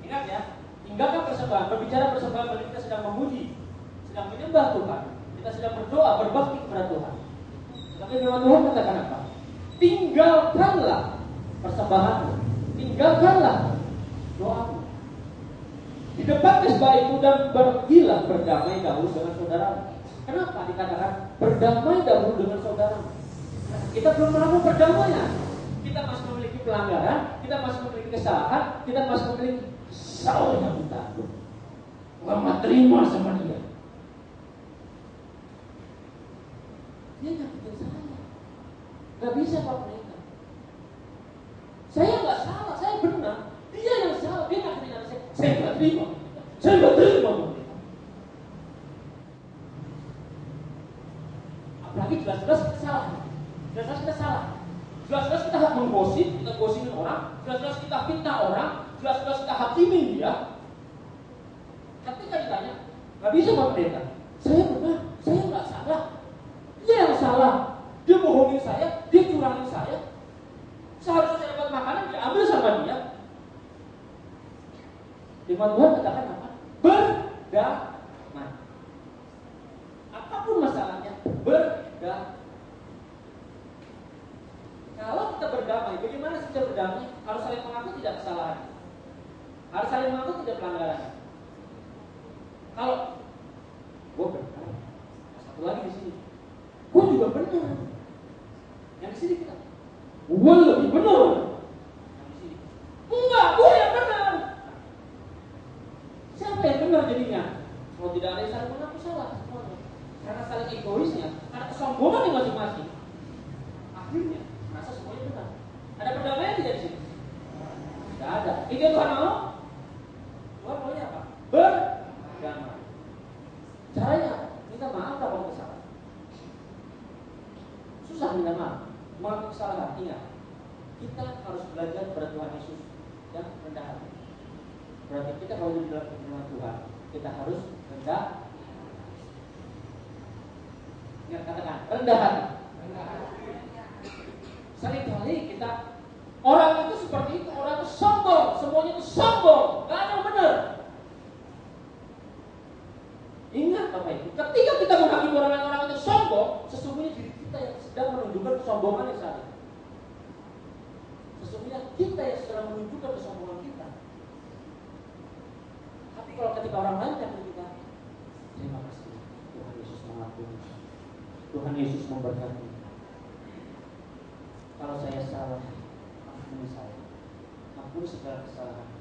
Ingat ya, tinggalkan persembahan. Berbicara persembahan berarti kita sedang memuji, sedang menyembah Tuhan. Kita sedang berdoa, berbakti kepada Tuhan. Tapi firman Tuhan katakan apa? Tinggalkanlah persembahanmu, tinggalkanlah doamu. Di depan mesbah itu dan pergilah berdamai dahulu dengan saudaramu. Kenapa dikatakan berdamai dahulu dengan saudaramu? Kita belum melakukan perdamaian. Kita masih memiliki pelanggaran, kita masih memiliki kesalahan, kita masih memiliki salah yang kita nggak terima sama dia. Dia nyakitin saya. Gak bisa Pak Pendeta. Saya nggak salah, saya benar. Dia yang salah, dia nyakitin anak saya. Saya nggak terima. Saya nggak terima. Apalagi jelas-jelas kita salah. Jelas-jelas kita salah. Jelas-jelas kita menggosip, kita gosipin orang. Jelas-jelas kita fitnah orang. Jelas-jelas kita hakimin dia. Ketika ditanya, nggak bisa Pak Pendeta. Saya benar, saya nggak salah. Dia yang salah. Dia bohongin saya, dia curangin saya. Seharusnya saya dapat makanan, diambil sama dia. Firman Tuhan katakan apa? Berdamai. Apapun masalahnya, berdamai. Kalau kita berdamai, bagaimana sih kita berdamai? Harus saling mengaku tidak kesalahan. Harus saling mengaku tidak pelanggaran. Kalau gue benar, satu lagi di sini, gue juga benar. Yang di sini kita, gue lebih benar. Yang di sini, enggak, gue yang benar. Siapa yang benar jadinya? Kalau tidak ada yang saling mengaku salah semuanya. Karena saling egoisnya, karena kesombongan yang masing-masing. Akhirnya merasa semuanya benar. Ada perdamaian tidak di sini? Tidak ada. Itu yang Tuhan mau? Tuhan maunya apa? Berdamai. Caranya minta maaf kalau kesalahan. Susah minta maaf. Maaf kesalahan. Ingat, kita harus belajar pada Tuhan Yesus yang rendah hati. Berarti kita kalau di dalam firman Tuhan, kita harus rendah. Ingat katakan rendah hati. Seringkali kita orang itu seperti itu, orang itu sombong, semuanya itu sombong, gak ada yang benar. Ingat apa itu? Ketika kita menghakimi orang itu sombong, sesungguhnya diri kita yang sedang menunjukkan kesombongan yang salah. Sesungguhnya kita yang sedang menunjukkan kesombongan kita. Tapi kalau ketika orang lain yang kita, terima kasih Tuhan Yesus mengampuni, Tuhan Yesus memberkati. Kalau saya salah, ampuni saya, ampuni segala kesalahan.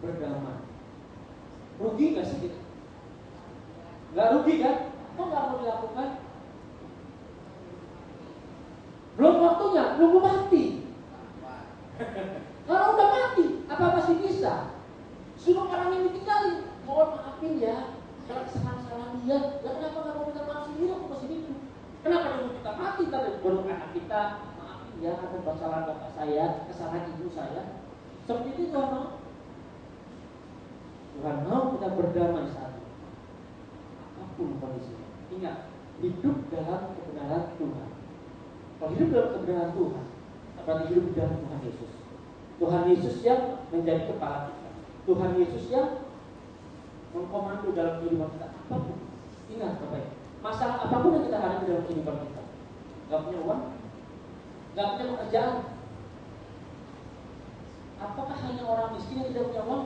Berdamai. Rugi gak sih kita? Gak rugi kan? Kok gak mau dilakukan? Belum waktunya, belum mati. Kalau udah mati, apa masih bisa? Suruh orang yang ditinggalin, mohon maafin ya, kalau kesalahan-kesalahan dia. Ya kenapa gak mau minta maaf sendiri aku masih hidup? Kenapa dulu kita mati, kita baru anak kita maafin ya atas kesalahan bapak saya, kesalahan ibu saya. Seperti itu Tuhan mau. Tuhan mau kita berdamai saat ini. Apapun kondisinya. Ingat, hidup dalam kebenaran Tuhan. Kalau hidup dalam kebenaran Tuhan, berarti hidup dalam Tuhan Yesus. Tuhan Yesus yang menjadi kepala kita. Tuhan Yesus yang mengkomando dalam kehidupan kita. Apapun. Ingat Bapak, masalah apapun yang kita hadapi dalam kehidupan kita. Gak punya uang, gak punya pekerjaan. Apakah hanya orang miskin yang tidak punya uang?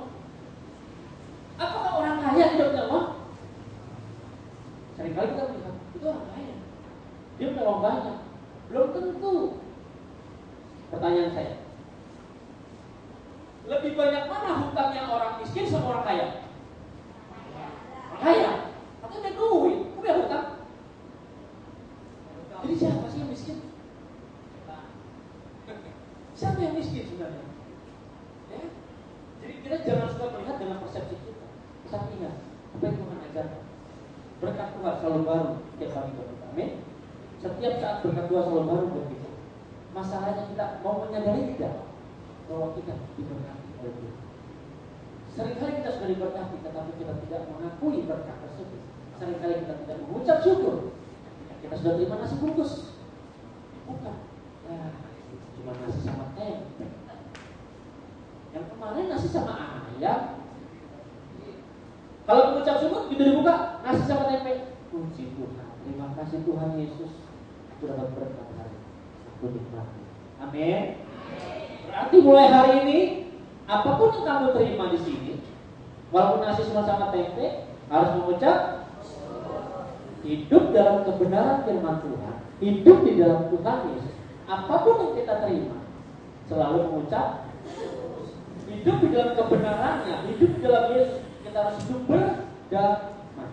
Apakah orang kaya yang tidak punya uang? Seringkali kita melihat itu orang kaya, dia punya uang banyak. Belum tentu. Pertanyaan saya, lebih banyak mana hutangnya orang miskin sama orang kaya? Orang kaya, tapi dia duit, punya hutang. Jadi siapa sih yang miskin? Siapa yang miskin sebenarnya? Ya? Jadi kita jangan suka melihat dengan persepsi kita. Tapi ingat, apa yang Tuhan ajarkan? Berkat Tuhan selalu baru setiap hari buat kita. Amin. Setiap saat berkat Tuhan selalu baru buat kita. Masalahnya kita mau menyadari tidak bahwa kita diberkati oleh Tuhan. Seringkali kita sudah diberkati, tetapi kita tidak mengakui berkat tersebut. Seringkali kita tidak mengucap syukur. Kita sudah terima nasi bungkus, bukan? Ya, cuma nasi sama tempe. Yang kemarin nasi sama ayam. Kalau mengucap syukur, kita dibuka nasi sama tempe. Puji Tuhan, terima kasih Tuhan Yesus. Aku dapat berkat hari. Aku nikmati. Amin. Berarti mulai hari ini, apapun yang kamu terima di sini, walaupun nasi cuma sama tempe, harus mengucap hidup dalam kebenaran firman Tuhan, hidup di dalam Tuhan Yesus. Apapun yang kita terima, selalu mengucap hidup di dalam kebenarannya, hidup di dalam Yesus. Kita harus hidup berdamai,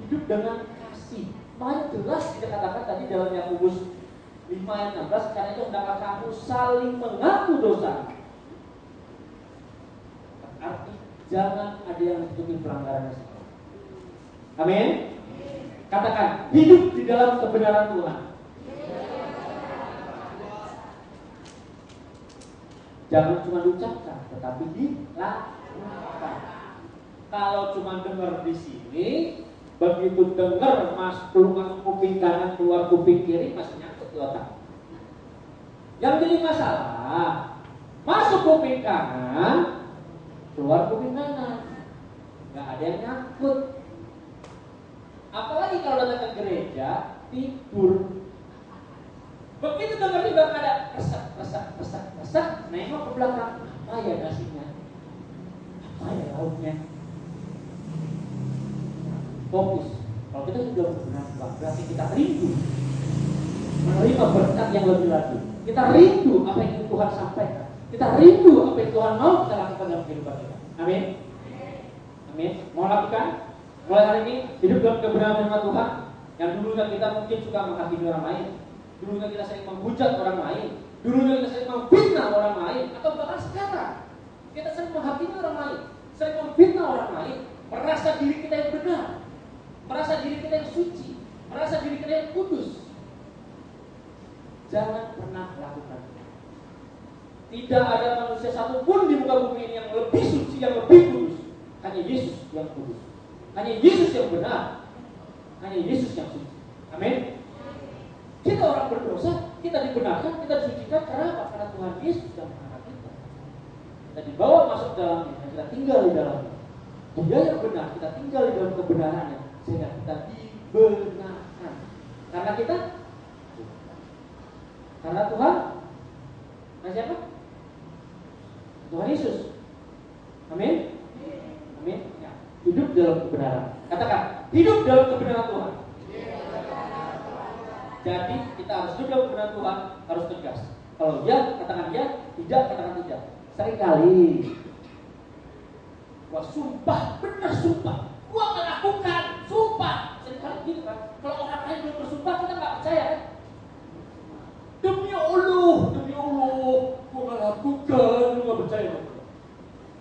hidup dengan kasih. Makanya jelas kita katakan tadi dalam Yakobus 5 ayat 16, karena itu hendaklah kamu saling mengaku dosa. Arti jangan ada yang menutupi pelanggaran dosa. Amin. Katakan hidup di dalam kebenaran Tuhan. Jangan cuma diucapkan, tetapi dilakukan. Kalau cuma dengar di sini, begitu dengar masuk kuping kanan keluar kuping kiri, masih nyangkut di otak. Yang jadi masalah, masuk kuping kanan, keluar kuping kanan, nggak ada yang nyangkut. Apalagi kalau datang ke gereja tidur. Begitu dengar juga ada resak, nengok ke belakang, apa ya nasinya, apa ya lauknya. Fokus. Kalau kita sudah benar, berarti kita rindu menerima berkat yang lebih lagi. Kita rindu apa yang Tuhan sampaikan. Kita rindu apa yang Tuhan mau kita lakukan dalam kehidupan kita. Amin. Amin. Mau lakukan? Mulai hari ini hidup dalam kebenaran firman Tuhan. Yang dulunya kita mungkin suka menghakimi orang lain, dulunya kita sering menghujat orang lain, dulunya kita sering memfitnah orang lain, atau bahkan sekarang kita sering menghakimi orang lain, sering memfitnah orang lain, merasa diri kita yang benar, merasa diri kita yang suci, merasa diri kita yang kudus. Jangan pernah lakukan. Tidak ada manusia satupun di muka bumi ini yang lebih suci, yang lebih kudus. Hanya Yesus yang kudus. Hanya Yesus yang benar. Hanya Yesus yang suci. Amin. Kita orang berdosa, kita dibenarkan, kita disucikan karena apa? Karena Tuhan Yesus yang mengatur kita. Kita dibawa masuk dalamnya, kita tinggal di dalamnya. Dia yang benar, kita tinggal di dalam kebenarannya, sehingga kita dibenarkan. Karena kita, karena Tuhan, nah siapa? Tuhan Yesus. Amin. Amin. Ya. Hidup dalam kebenaran. Katakan, hidup dalam kebenaran Tuhan. Jadi kita harus hidup dalam kebenaran Tuhan, harus tegas. Kalau ya, katakan ya, tidak, katakan tidak. Seringkali, wah sumpah, benar sumpah, gua melakukan, sumpah. Seringkali gitu kan. Kalau orang lain belum bersumpah, kita nggak percaya kan? Demi Allah, gua nggak lakukan, lu nggak percaya.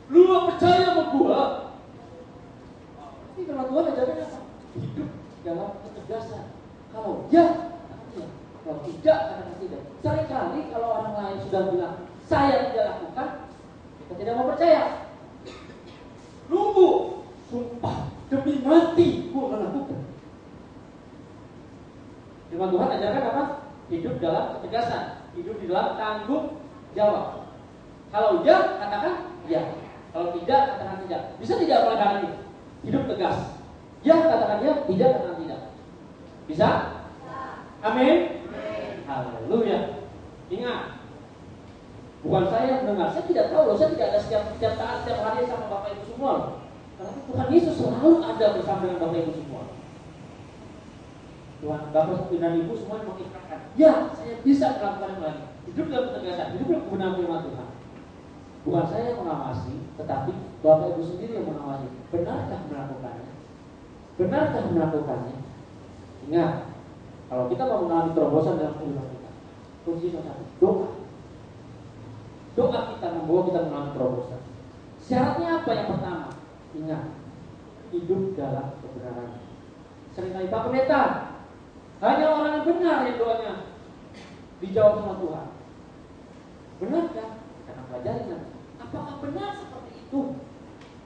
Lu nggak percaya sama gua. Ini firman Tuhan ajarannya apa? Hidup dalam ketegasan. Kalau ya, katakan ya. Kalau tidak, katakan tidak. Seringkali kalau orang lain sudah bilang saya tidak lakukan, kita tidak mau percaya. Nunggu, sumpah demi mati, gua nggak lakukan. Firman Tuhan ajarkan apa? Hidup dalam ketegasan, hidup di dalam tanggung jawab. Kalau ya, katakan ya. Kalau tidak, katakan tidak. Bisa tidak mulai hari ini? Hidup tegas. Ya, katakan ya, tidak, katakan tidak. Bisa? Amin. Haleluya. Ingat, bukan saya yang mendengar. Saya tidak tahu loh. Saya tidak ada setiap saat, setiap hari sama Bapak Ibu semua. Tapi Tuhan Yesus selalu ada bersama dengan Bapak Ibu semua. Tuhan Bapak dan Ibu semua mengikrarkan. Ya, saya bisa melakukan lagi. Hidup dalam ketegasan, hidup dalam kebenaran firman Tuhan. Bukan saya yang mengawasi, tetapi Bapak Ibu sendiri yang mengawasi. Benarkah melakukannya? Benarkah melakukannya? Ingat, kalau kita mau mengalami terobosan dalam kehidupan kita, kunci nomor satu, doa. Doa kita membawa kita mengalami terobosan. Syaratnya apa yang pertama? Ingat, hidup dalam kebenaran. Seringkali Pak Pendeta, hanya orang yang benar yang doanya dijawab sama Tuhan. Benarkah? Karena pelajari nanti. Apakah benar seperti itu?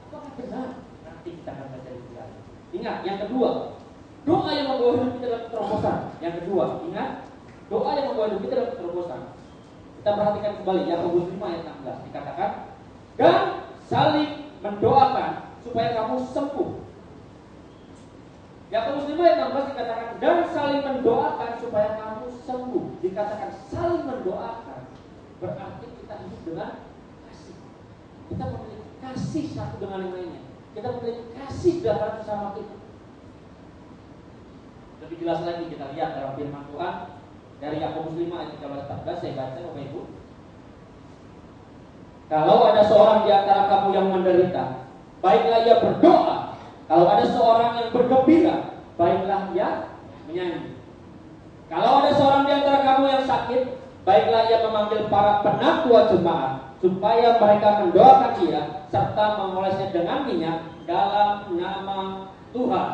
Apakah benar? Nanti kita akan pelajari lagi. Ingat, yang kedua, doa yang membawa hidup kita dalam terobosan. Yang kedua, ingat, doa yang membawa hidup kita dalam terobosan. Kita perhatikan kembali Yakobus 5 ayat 16 dikatakan, dan saling mendoakan supaya kamu sembuh. Yakobus 5 ayat 16 dikatakan, dan saling mendoakan supaya kamu sembuh. Dikatakan saling mendoakan, berarti kita hidup dengan kasih. Kita memiliki kasih satu dengan yang lainnya. Kita memiliki kasih dalam sesama kita. Lebih jelas lagi kita lihat dalam firman Tuhan dari Yakobus 5 ayat 13-14, saya baca Bapak Ibu. Kalau ada seorang di antara kamu yang menderita, baiklah ia berdoa. Kalau ada seorang yang bergembira, baiklah ia menyanyi. Kalau ada seorang di antara kamu yang sakit, baiklah ia memanggil para penatua jemaat, supaya mereka mendoakan dia serta mengolesnya dengan minyak dalam nama Tuhan.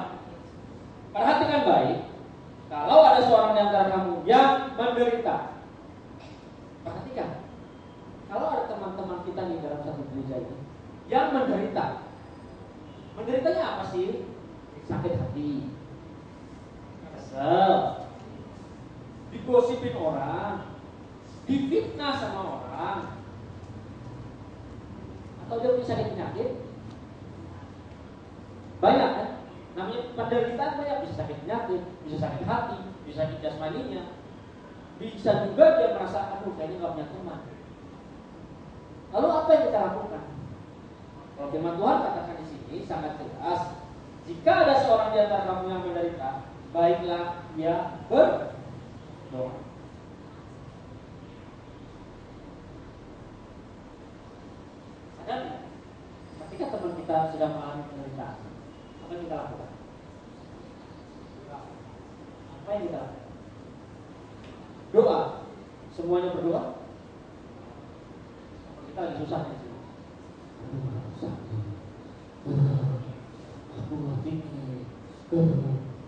Perhatikan baik, kalau ada seorang di antara kamu yang menderita, perhatikan, kalau ada teman-teman kita nih dalam satu gereja ini yang menderita, menderitanya apa sih? Sakit hati, kesel, digosipin orang, difitnah sama orang, atau dia punya sakit penyakit. Banyak kan? Namanya penderitaan banyak, bisa sakit penyakit, bisa sakit hati, bisa sakit jasmaninya, bisa juga dia merasa aduh kayaknya gak punya teman. Lalu apa yang kita lakukan? Kalau firman Tuhan katakan di sini sangat jelas, jika ada seorang di antara kamu yang menderita, baiklah ia berdoa. Sadar tidak? Ketika teman kita sedang mengalami penderitaan, apa yang kita lakukan? Apa yang kita lakukan? Doa. Semuanya berdoa. Kita lagi susah di sini.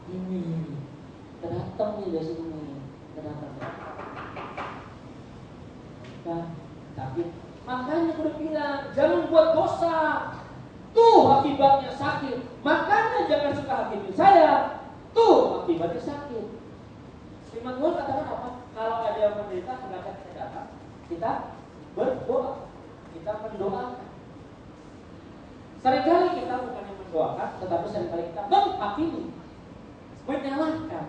Ini. Kita datang nih dari sini. Kita datang. Kita sakit. Makanya aku udah bilang, jangan buat dosa. Tuh akibatnya sakit. Makanya jangan suka hakimin saya. Tuh akibatnya sakit. Firman Tuhan katakan apa? Kalau ada yang menderita, hendaknya kita datang. Kita berdoa. Kita mendoakan. Seringkali kita bukan yang mendoakan, tetapi seringkali kita menghakimi, menyalahkan.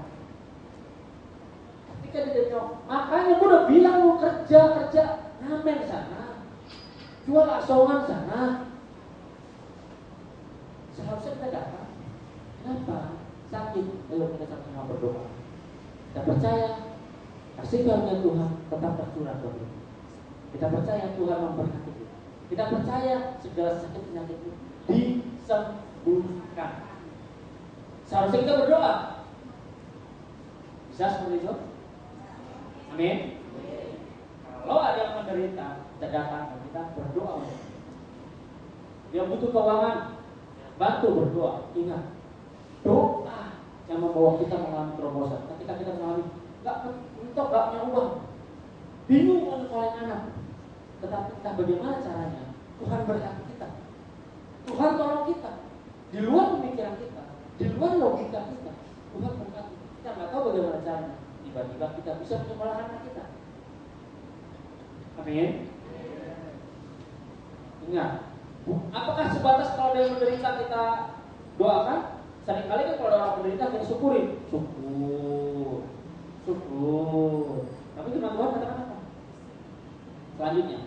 Ketika dia bilang, makanya gue udah bilang lu kerja, ngamen sana, jual asongan sana. Seharusnya kita datang. Kenapa? Sakit. Ayo kita sama-sama berdoa. Kita percaya kasih karunia Tuhan tetap tercurah bagi kita. Kita percaya Tuhan memberkati kita. Kita percaya segala sakit penyakit itu disembuhkan. Seharusnya kita berdoa. Bisa seperti itu? Amin. Kalau ada yang menderita, kita datang dan kita berdoa. Dia butuh keuangan, bantu berdoa. Ingat, doa yang membawa kita mengalami terobosan. Ketika kita mengalami gak punya uang, bingung untuk oleh anak, tetapi entah bagaimana caranya Tuhan berkati kita, Tuhan tolong kita di luar pemikiran kita, di luar logika kita. Tuhan berkati kita, nggak tahu bagaimana caranya, tiba-tiba kita bisa menyekolah anak kita. Amin. Ingat, apakah sebatas kalau ada yang menderita kita doakan? Seringkali kan kalau ada orang menderita kita syukurin, syukur. Tapi firman Tuhan katakan apa? Selanjutnya,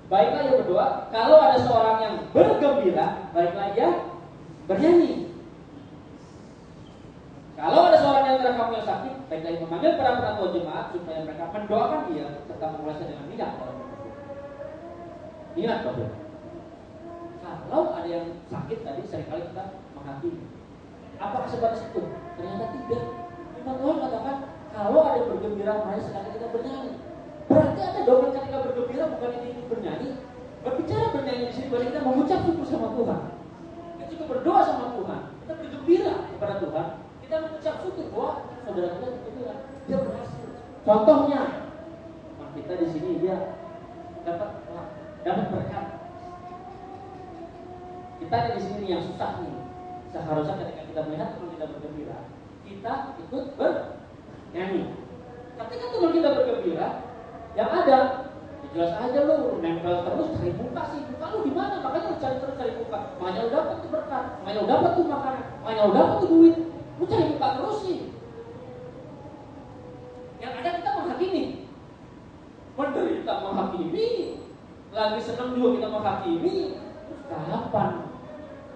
baiklah ia berdoa. Kalau ada seorang yang bergembira, baiklah ia bernyanyi. Kalau ada seorang yang antara kamu yang sakit, baiklah ia memanggil para penatua jemaat supaya mereka mendoakan dia serta mengolesnya dengan minyak. Ingat Bapak, kalau ada yang sakit tadi seringkali kita menghakimi. Apakah sebatas itu? Ternyata tidak. Firman Tuhan katakan kalau ada yang bergembira, mari sekali kita bernyanyi. Berarti ada dong ketika bergembira bukan ini bernyanyi. Berbicara bernyanyi di sini berarti kita mengucap syukur sama Tuhan. Kita juga berdoa sama Tuhan. Kita bergembira kepada Tuhan. Kita mengucap syukur bahwa saudara kita bergembira, dia berhasil. Contohnya, teman kita di sini dia dapat berkat. Kita ada di sini yang susah nih. Seharusnya ketika kita melihat teman kita bergembira, kita ikut bernyanyi. Ketika teman kita bergembira, yang ada ya jelas aja lu nempel terus cari muka sih. Muka lu di mana? Makanya lu cari terus cari muka. Makanya lu dapat tuh berkat, makanya lu dapat tuh makanan, makanya lu dapat tuh duit. Lu cari muka terus sih. Yang ada kita menghakimi, menderita menghakimi, lagi senang juga kita menghakimi. Terus kapan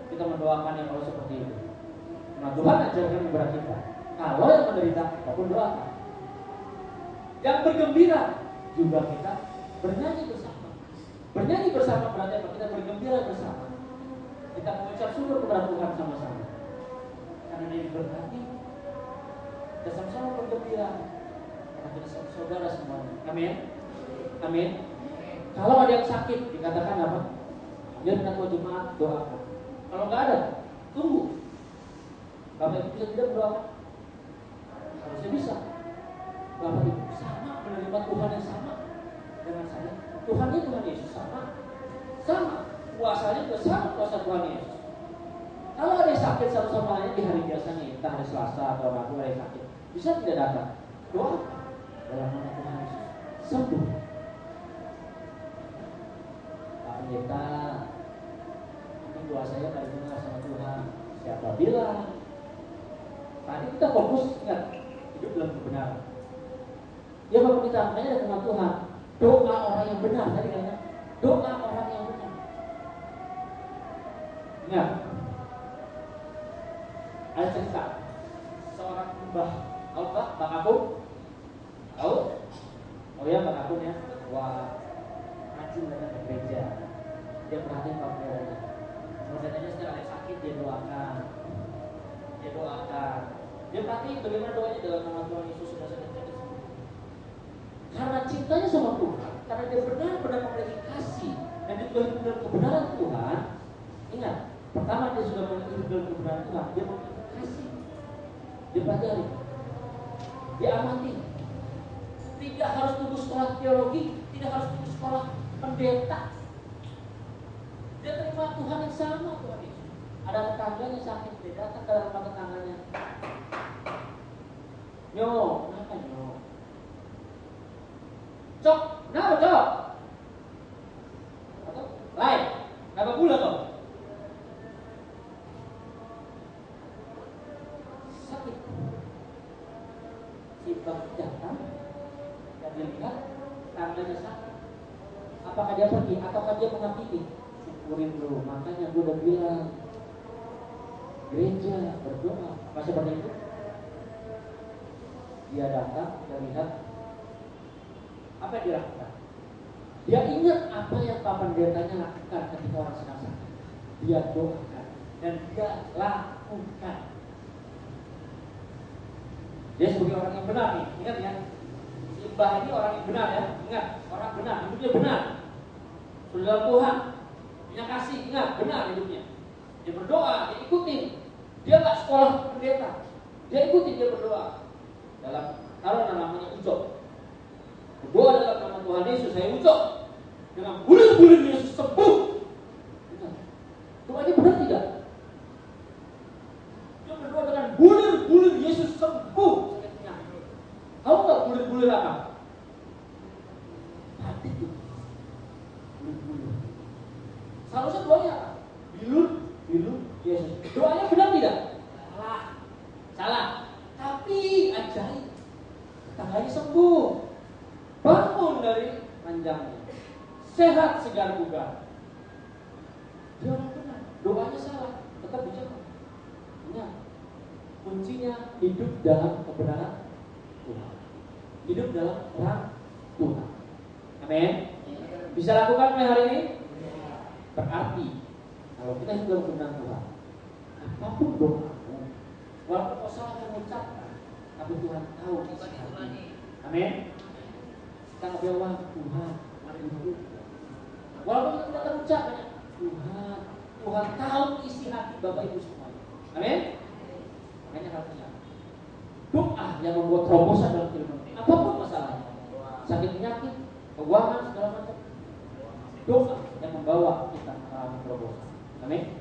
kita mendoakan yang kalau seperti itu? Nah, Tuhan ajarkan kepada kita, kalau yang menderita kita pun doakan. Yang bergembira juga kita bernyanyi bersama. Bernyanyi bersama berarti apa? Kita bergembira bersama. Kita mengucap syukur kepada Tuhan sama-sama. Karena Dia diberkati, kita sama-sama bergembira. Karena kita saudara semuanya. Amin. Amin. Kalau ada yang sakit, dikatakan apa? Dia minta tua jemaat doakan. Kalau nggak ada, tunggu. Bapak Ibu bisa tidak berdoa? Harusnya bisa. Bapak Ibu sama menerima Tuhan yang sama dengan saya. Tuhannya Tuhan Yesus sama. Kuasanya juga sama kuasa Tuhan Yesus. Kalau ada yang sakit satu sama lain di hari biasanya, entah hari Selasa atau Rabu ada yang sakit, bisa tidak datang? Doa dalam nama Tuhan Yesus sembuh. Pak Pendeta, ini doa saya kali dengar sama Tuhan. Siapa bilang? Tadi kita fokus ingat hidup dalam kebenaran. Ya Bapak Pendeta, makanya ada firman Tuhan. Doa orang yang benar tadi katanya. Doa orang yang benar. Ingat. Ada cerita seorang mbah, tahu Pak? Bang Akun? Tahu? Oh ya Bang Akun ya. Wah, rajin datang ke gereja. Dia perhatiin Pak Pendetanya. Pendetanya sedang ada sakit, dia doakan. Dia perhatiin bagaimana doanya dalam nama Tuhan Yesus sudah sedang sembuh. Karena cintanya sama Tuhan, karena dia benar-benar memiliki kasih dan dia sudah hidup dalam kebenaran Tuhan. Ingat, pertama dia sudah hidup dalam kebenaran Tuhan, dia memiliki kasih. Dia pelajari, dia amati. Tidak harus tunggu sekolah teologi, tidak harus tunggu sekolah pendeta. Dia terima Tuhan yang sama Tuhan Yesus. Ada tetangganya sakit, dia datang ke rumah tetangganya. Nyo, kenapa Nyo? Cok, kenapa Cok? Atau lain, kenapa pula Cok? Sakit. Si bang datang dan dia lihat tangannya sakit. Apakah dia pergi ataukah dia menghakimi? Syukurin dulu, makanya gue udah bilang gereja berdoa. Apa seperti itu? Dia datang dan lihat apa yang dilakukan. Dia ingat apa yang Pak Pendetanya lakukan ketika orang sedang sakit. Dia doakan dan dia lakukan. Dia sebagai orang yang benar nih, ingat ya. Si Mbah ini orang yang benar ya, ingat orang benar, hidupnya benar. Sudah dalam Tuhan, punya kasih, ingat benar hidupnya. Dia berdoa, dia ikutin. Dia nggak sekolah pendeta, dia ikutin, dia berdoa. Dalam taruh namanya ucap. Berdoa dalam nama Tuhan Yesus, saya ucap. Dengan bulir-bulir Yesus sembuh. Doanya benar tidak? Dia berdoa dengan bulir-bulir Yesus sembuh. Tahu nggak bulir-bulir apa? Hati itu. Bulir-bulir. Seharusnya doanya apa? Bilur Yesus. Doanya benar tidak? Salah. Tapi ajaib. Tangannya sembuh. Bangun dari ranjangnya. Sehat, segar bugar. Dia orang benar. Doanya salah. Tetap dijawab. Ingat. Kuncinya hidup dalam kebenaran Tuhan. Hidup dalam terang Tuhan. Amin. Bisa lakukan mulai hari ini? Berarti kalau kita hidup dalam kebenaran Tuhan, apapun doamu, walaupun kau salah mengucapkan, tapi Tuhan tahu isi hati. Amin. Kita ngobrol Tuhan, mari dulu. Walaupun kita tidak terucap, Tuhan tahu isi hati Bapak Ibu semuanya. Amin. Makanya harus ingat, doa yang membuat terobosan dalam kehidupan kita, apapun masalahnya, sakit penyakit, keuangan segala macam, doa yang membawa kita ke terobosan. Amin.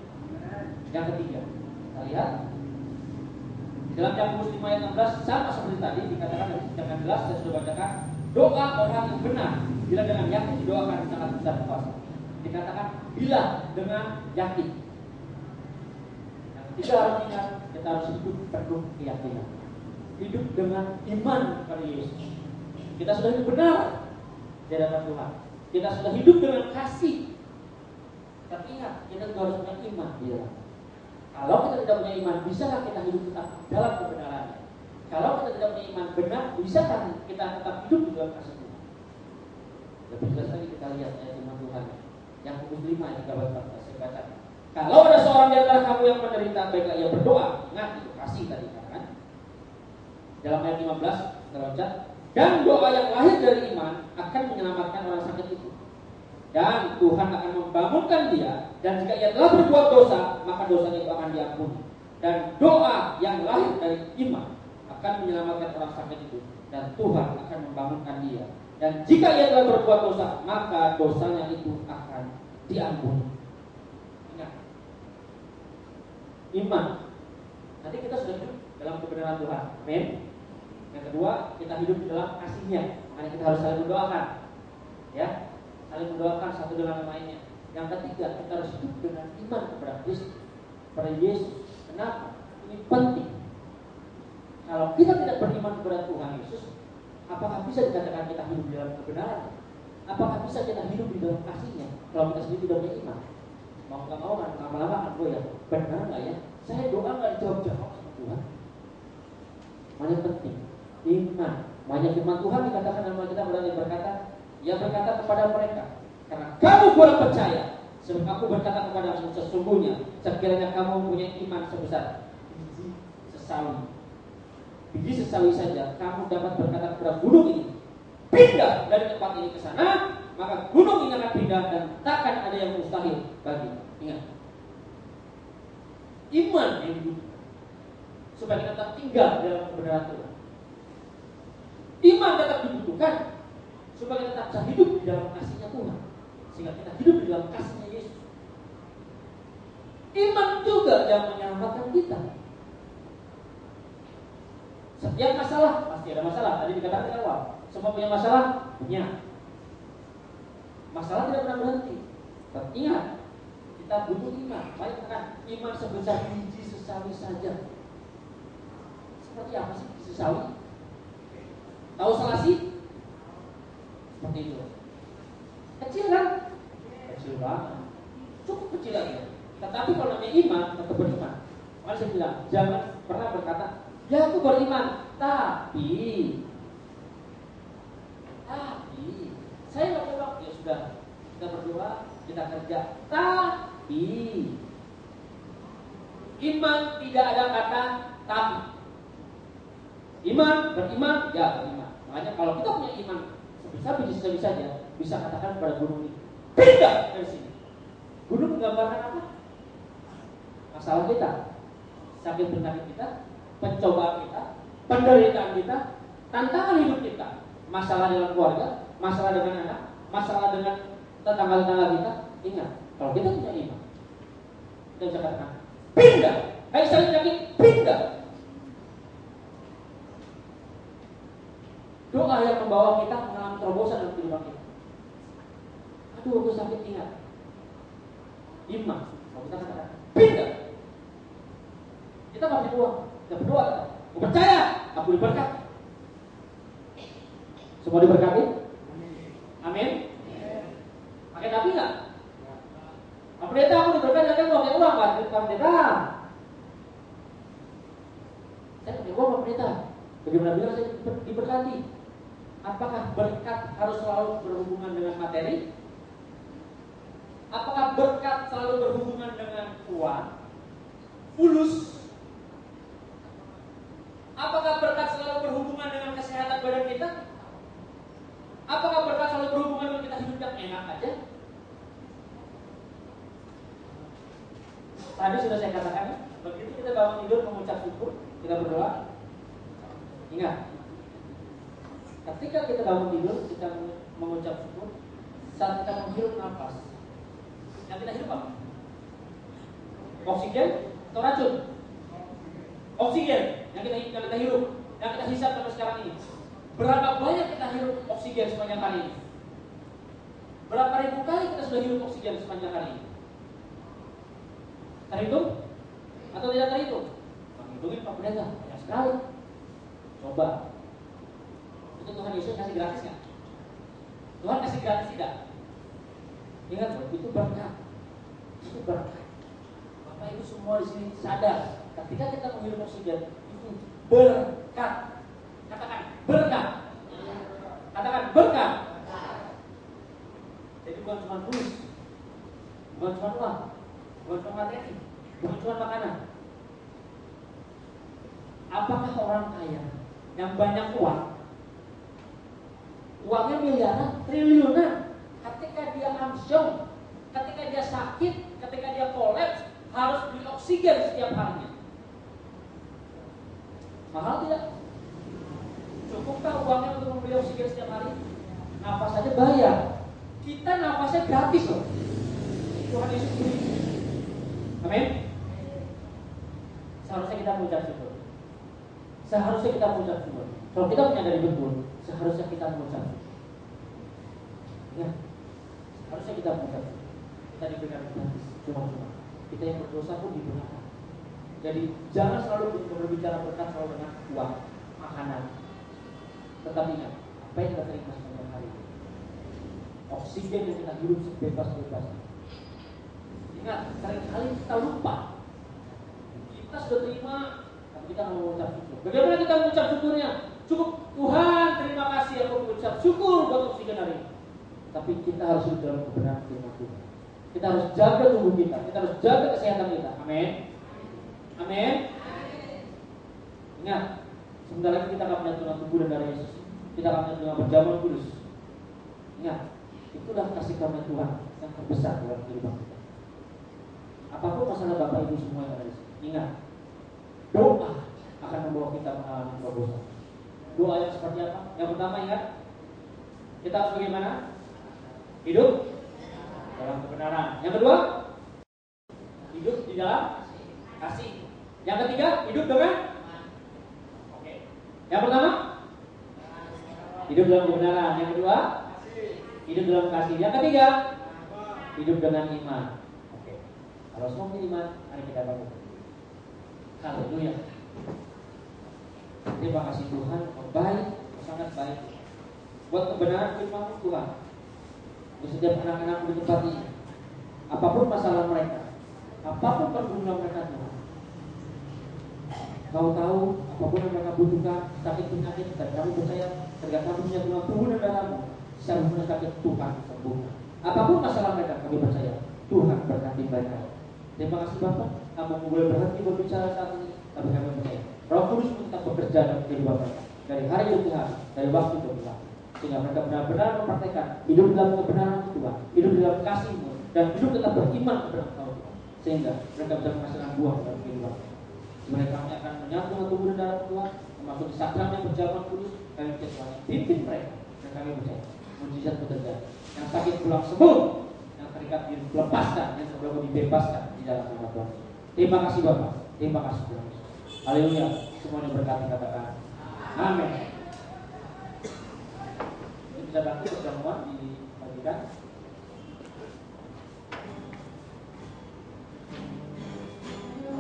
Yang ketiga, kita lihat Dalam Yakobus 5 ayat 16 sama seperti tadi dikatakan dengan jelas, saya sudah bacakan, doa orang yang benar bila dengan yakin didoakan sangat besar kuasa. Dikatakan bila dengan yakin. Yang kita harus ingat, kita harus hidup penuh keyakinan. Hidup dengan iman kepada Yesus. Kita sudah hidup benar di hadapan Tuhan. Kita sudah hidup dengan kasih. Tapi ingat, kita juga harus punya iman di dalam. Kalau kita tidak punya iman, bisakah kita hidup tetap dalam kebenaran? Kalau kita tidak punya iman benar, bisakah kita tetap hidup di dalam kasih Tuhan? Lebih jelas lagi kita lihat ayat firman Tuhan yang Yakobus 5 ayat 13 saya baca. Kalau ada seorang di antara kamu yang menderita, baiklah ia berdoa. Ingat itu kasih tadi kan? Dalam ayat 15 kita baca, dan doa yang lahir dari iman akan menyelamatkan orang sakit itu. Dan Tuhan akan membangunkan dia. Dan jika ia telah berbuat dosa, maka dosanya itu akan diampuni. Dan doa yang lahir dari iman akan menyelamatkan orang sakit itu. Dan Tuhan akan membangunkan dia. Dan jika ia telah berbuat dosa, maka dosanya itu akan diampuni. Ingat, iman. Nanti kita sudah hidup dalam kebenaran Tuhan. Amin. Yang kedua, kita hidup di dalam kasih-Nya. Makanya kita harus saling mendoakan. Ya, saling mendoakan satu dengan yang lainnya. Yang ketiga, kita harus hidup dengan iman kepada Kristus, kepada Yesus. Kenapa? Ini penting. Kalau kita tidak beriman kepada Tuhan Yesus, apakah bisa dikatakan kita hidup di dalam kebenaran? Apakah bisa kita hidup di dalam kasih-Nya kalau kita sendiri tidak punya iman? Mau nggak mau kan lama-lama kan gue ya, benar nggak ya? Saya doa nggak dijawab-jawab sama Tuhan. Mana penting? Iman. Banyak firman Tuhan dikatakan dalam kita berkata, ia berkata kepada mereka, karena kamu kurang percaya, sebab aku berkata kepadamu sesungguhnya, sekiranya kamu punya iman sebesar biji sesawi. Biji sesawi saja, kamu dapat berkata kepada gunung ini, pindah dari tempat ini ke sana, maka gunung ini akan pindah dan takkan ada yang mustahil bagi. Ingat, iman yang dibutuhkan supaya kita tetap tinggal dalam kebenaran Tuhan. Iman tetap dibutuhkan supaya kita tetap bisa hidup di dalam kasih-Nya Tuhan, sehingga kita hidup di dalam kasih-Nya Yesus. Iman juga yang menyelamatkan kita. Setiap masalah pasti ada masalah. Tadi dikatakan di awal, semua punya masalah, punya. Masalah tidak pernah berhenti. Tapi ingat, kita butuh iman. Baik kan, iman sebesar biji sesawi saja. Seperti apa sih biji sesawi? Tahu selasi? Seperti itu. Kecil kan? Kecil banget. Cukup kecil aja. Tetapi kalau namanya iman, tetap beriman. Makanya saya bilang, jangan pernah berkata, ya aku beriman, tapi saya nggak coba. Ya sudah, kita berdoa, kita kerja. Tapi iman tidak ada kata tapi. Iman, beriman, ya beriman. Makanya kalau kita punya iman sebesar biji sesawi saja, bisa katakan kepada gunung ini, pindah dari sini. Gunung menggambarkan apa? Masalah kita, sakit penyakit kita, pencobaan kita, penderitaan kita, tantangan hidup kita, masalah dengan keluarga, masalah dengan anak, masalah dengan tetangga-tetangga kita. Ingat, kalau kita punya iman, kita bisa katakan pindah. Hai sakit penyakit, pindah. Doa yang membawa kita mengalami terobosan dalam kehidupan kita. Aduh, aku sakit, ingat. Iman, kalau kita katakan pindah. Kita nggak berdoa, kita berdoa. Aku percaya, aku diberkati. Semua diberkati? Amin. Pakai tapi nggak? Pendeta aku diberkati, kan pakai uang nggak? Pendeta, saya pakai uang pendeta. Bagaimana bilang saya diberkati? Apakah berkat harus selalu berhubungan dengan materi? Apakah berkat selalu berhubungan dengan uang? Fulus? Apakah berkat selalu berhubungan dengan kesehatan badan kita? Apakah berkat selalu berhubungan dengan kita hidup yang enak aja? Tadi sudah saya katakan, begitu kita bangun tidur mengucap syukur, kita berdoa. Ingat, ketika kita bangun tidur, kita mengucap syukur. Saat kita menghirup nafas, yang kita hirup apa? Oksigen atau racun? Oksigen. yang kita hirup, yang kita hisap sampai sekarang ini. Berapa banyak kita hirup oksigen sepanjang hari ini? Berapa ribu kali kita sudah hirup oksigen sepanjang hari ini? Terhitung? Atau tidak terhitung? Menghitungin Pak Pendeta, banyak sekali. Coba. Itu Tuhan Yesus kasih gratis nggak? Tuhan kasih gratis tidak? Ingat loh, itu berkat. Itu berkat. Bapak Ibu semua di sini sadar, ketika kita menghirup oksigen itu berkat. Katakan berkat. Katakan berkat. Jadi bukan cuma tulis, bukan cuma uang, bukan cuma materi, bukan cuma makanan. Apakah orang kaya yang banyak uang, uangnya miliaran, triliunan, ketika dia amsyong, ketika dia sakit, ketika dia kolaps, harus beli oksigen setiap harinya? Mahal tidak? Cukupkah uangnya untuk membeli oksigen setiap hari? Nafas saja bayar. Kita nafasnya gratis loh. Tuhan Yesus beri. Amin. Seharusnya kita mengucap syukur. Seharusnya kita mengucap syukur. Kalau kita menyadari betul, seharusnya kita mengucap syukur. Ya, seharusnya kita mengucap syukur. Kita diberikan gratis, cuma-cuma. Kita yang berdosa pun diberikan. Jadi jangan selalu berbicara berkat selalu dengan uang, makanan. Tetapi ingat, apa yang kita terima sepanjang hari ini? Oksigen yang kita hirup sebebas-bebasnya. Ingat, seringkali kita lupa. Kita sudah terima, tapi kita mau mengucap syukur. Bagaimana kita mengucap syukurnya? Cukup Tuhan, terima kasih aku mengucap syukur buat oksigen hari ini. Tapi kita harus hidup dalam kebenaran firman Tuhan. Kita harus jaga tubuh kita, kita harus jaga kesehatan kita. Amin. Amin. Ingat, sebentar lagi kita akan melihat Tuhan tubuh dan darah Yesus. Kita akan melihat dengan perjamuan kudus. Ingat, itulah kasih karunia Tuhan yang terbesar dalam kehidupan kita. Apapun masalah Bapak Ibu semua yang ada di sini, ingat, doa akan membawa kita mengalami terobosan. Doa yang seperti apa? Yang pertama ingat, kita harus bagaimana? Hidup dalam kebenaran. Yang kedua, hidup di dalam kasih. Yang ketiga, hidup dengan oke. Yang pertama, hidup dalam kebenaran. Yang kedua, hidup dalam kasih. Yang ketiga, hidup dengan iman. Oke. Kalau semua punya iman, mari kita bangun. Haleluya. Terima kasih Tuhan, baik, sangat baik. Buat kebenaran firman Tuhan. Untuk setiap anak-anak di tempat ini, apapun masalah mereka, apapun pergumulan mereka Tuhan, Kau tahu apapun yang mereka butuhkan, sakit penyakit, dan kami percaya ketika kami punya Tuhan tubuh dan darahmu, secara punya sakit Tuhan sembuhkan. Apapun masalah mereka, kami percaya Tuhan berkati mereka. Terima kasih Bapak, kamu boleh berhenti berbicara saat ini, tapi kami percaya Roh Kudus tetap bekerja dalam kehidupan mereka dari hari ke hari, dari waktu ke waktu, sehingga mereka benar-benar mempraktekkan hidup dalam kebenaran Tuhan, hidup dalam kasih-Mu, dan hidup tetap beriman kepada Engkau, sehingga mereka bisa menghasilkan buah dalam kehidupan. Mereka akan menyatu tubuh dan darah Tuhan, termasuk di sakramnya perjamuan kudus, kami percaya pimpin mereka, dan kami percaya mujizat bekerja. Yang sakit pulang sembuh, yang terikat dilepaskan, yang terdorong dibebaskan di dalam nama Tuhan. Terima kasih Bapak, terima kasih Tuhan. Haleluya, semuanya berkati katakan amin. Bisa bantu perjamuan dibagikan.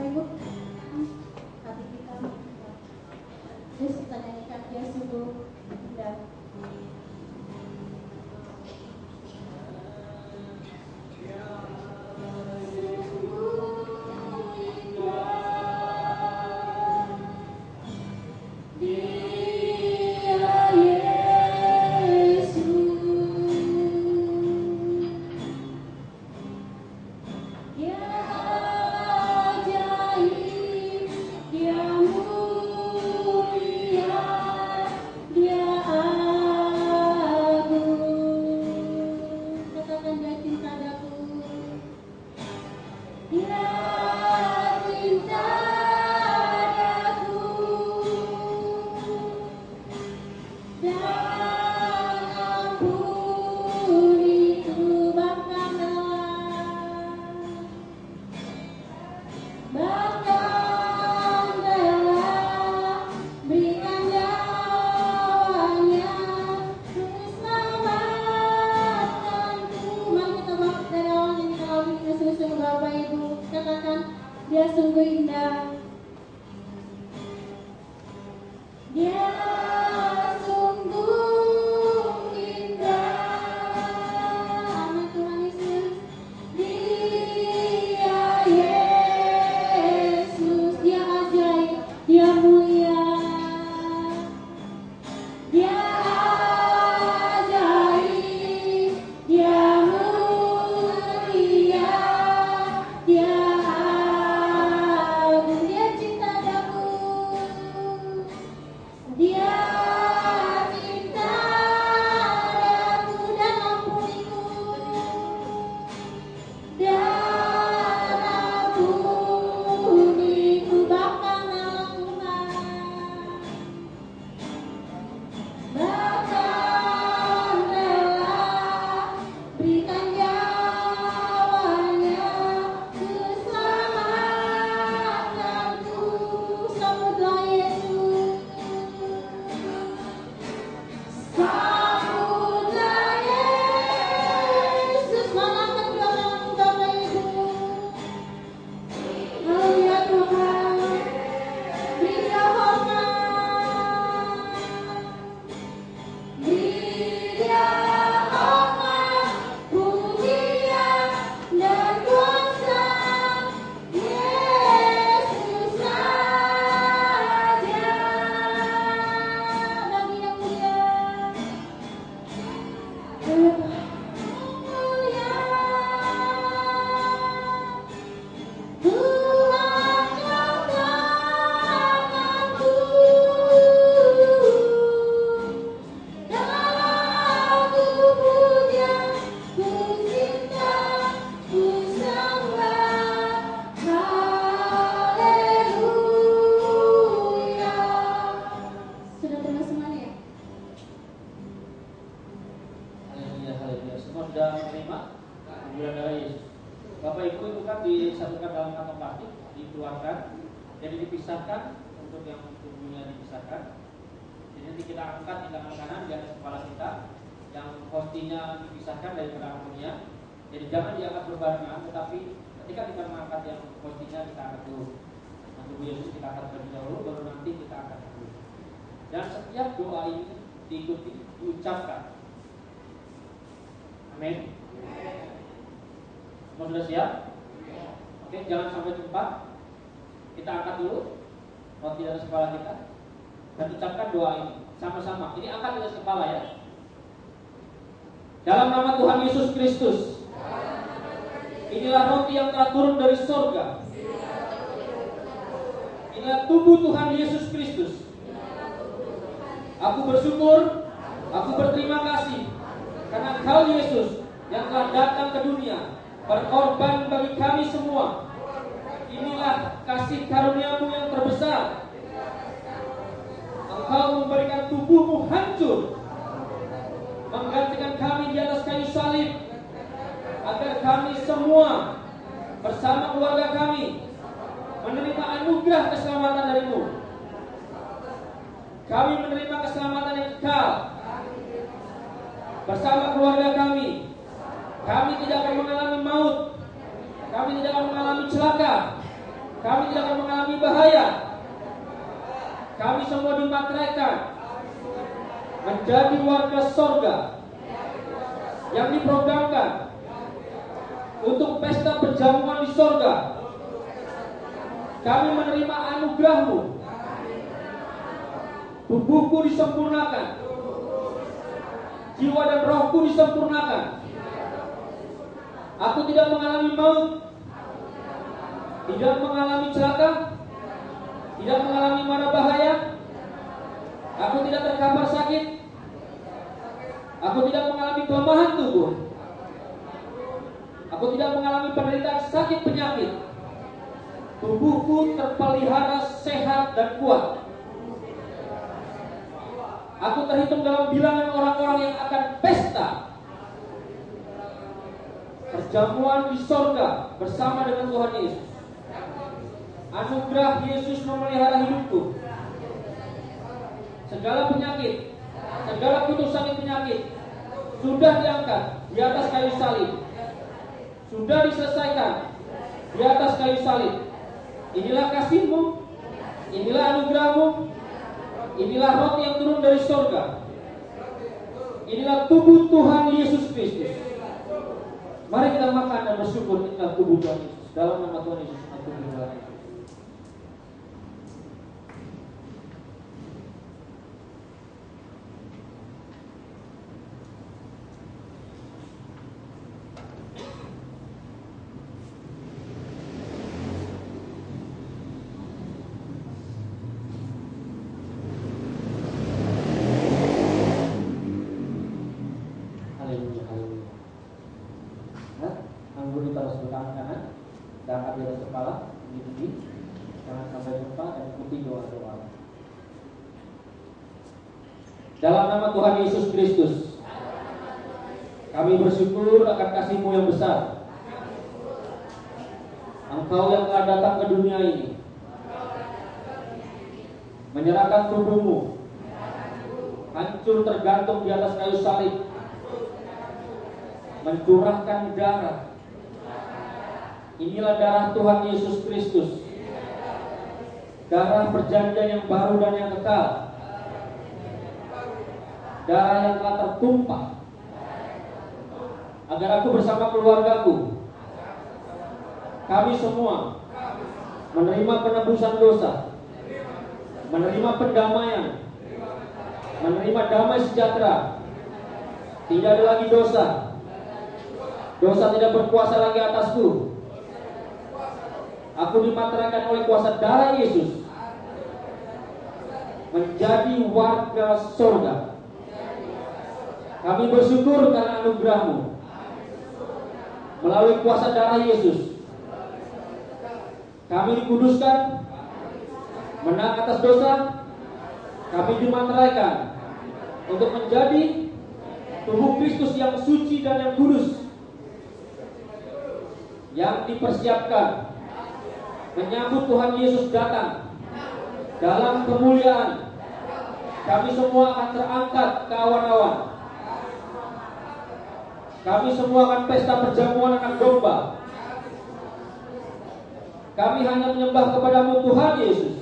Ibu, hati kita, terus kita nyanyikan Yesus dulu, dan Sambutlah Yesus, manakan doamu Bapak Ibu. Haleluya Tuhan, beri Dia hormat, beri Dia hormat, pujian dan kuasa. Yesus saja bagi yang mulia. Mulia Tuhan katakanku dalam ku puja, ku cinta, ku sembah. Haleluya. Sudah terima semuanya ya? Haleluya, haleluya. Semua sudah menerima pemberian darah Yesus. Bapak Ibu itu kan disatukan dalam kantong plastik, dikeluarkan, jadi dipisahkan untuk yang tubuhnya dipisahkan. Jadi nanti kita angkat di tangan kanan di atas kepala kita, yang hostinya dipisahkan daripada ampulnya. Jadi jangan diangkat berbarengan, tetapi ketika kita mengangkat yang hostinya kita angkat dulu. Nah, tubuh Yesus kita angkat terlebih dahulu, baru nanti kita angkat dulu. Dan setiap doa ini diikuti, diucapkan. Amin. Semua sudah siap? Oke, jangan sampai lupa. Kita angkat dulu roti di atas kepala kita dan ucapkan doa ini sama-sama. Ini angkat di atas kepala ya. Dalam nama Tuhan Yesus Kristus, inilah roti yang telah turun dari surga. Inilah tubuh Tuhan Yesus Kristus. Aku bersyukur, aku berterima kasih karena Engkau Yesus yang telah datang ke dunia, berkorban bagi kami semua. Inilah kasih karunia-Mu yang terbesar. Engkau memberikan tubuh-Mu hancur, menggantikan kami di atas kayu salib, agar kami semua bersama keluarga kami menerima anugerah keselamatan dari-Mu. Kami menerima keselamatan yang kekal bersama keluarga kami. Kami tidak akan mengalami maut, kami tidak akan mengalami celaka, kami tidak akan mengalami bahaya. Kami semua dimateraikan menjadi warga sorga yang diprogramkan untuk pesta perjamuan di sorga. Kami menerima anugerah-Mu. Tubuhku disempurnakan, jiwa dan rohku disempurnakan. Aku tidak mengalami maut, tidak mengalami celaka, tidak mengalami mara bahaya. Aku tidak terkapar sakit, aku tidak mengalami kelemahan tubuh, aku tidak mengalami penderitaan sakit penyakit. Tubuhku terpelihara sehat dan kuat. Aku terhitung dalam bilangan orang-orang yang akan pesta perjamuan di sorga bersama dengan Tuhan Yesus. Anugerah Yesus memelihara hidupku. Segala penyakit, segala kutuk sakit penyakit sudah diangkat di atas kayu salib, sudah diselesaikan di atas kayu salib. Inilah kasih-Mu, inilah anugerah-Mu, inilah roti yang turun dari surga. Inilah tubuh Tuhan Yesus Kristus. Mari kita makan dan bersyukur. Inilah tubuh Tuhan Yesus. Dalam nama Tuhan Yesus, tubuh Tuhan Yesus. Dalam nama Tuhan Yesus Kristus, kami bersyukur akan kasih-Mu yang besar. Engkau yang telah datang ke dunia ini, menyerahkan tubuh-Mu hancur tergantung di atas kayu salib, mencurahkan darah. Inilah darah Tuhan Yesus Kristus, darah perjanjian yang baru dan yang kekal, darah yang telah tertumpah agar aku bersama keluargaku, kami semua menerima penebusan dosa, menerima pendamaian, menerima damai sejahtera. Tidak ada lagi dosa. Dosa tidak berkuasa lagi atasku. Aku dimateraikan oleh kuasa darah Yesus menjadi warga surga. Kami bersyukur karena anugerah-Mu. Melalui kuasa darah Yesus kami dikuduskan, menang atas dosa. Kami dimateraikan untuk menjadi tubuh Kristus yang suci dan yang kudus, yang dipersiapkan menyambut Tuhan Yesus datang dalam kemuliaan. Kami semua akan terangkat ke awan-awan. Kami semua akan pesta perjamuan anak domba. Kami hanya menyembah kepada-Mu Tuhan Yesus.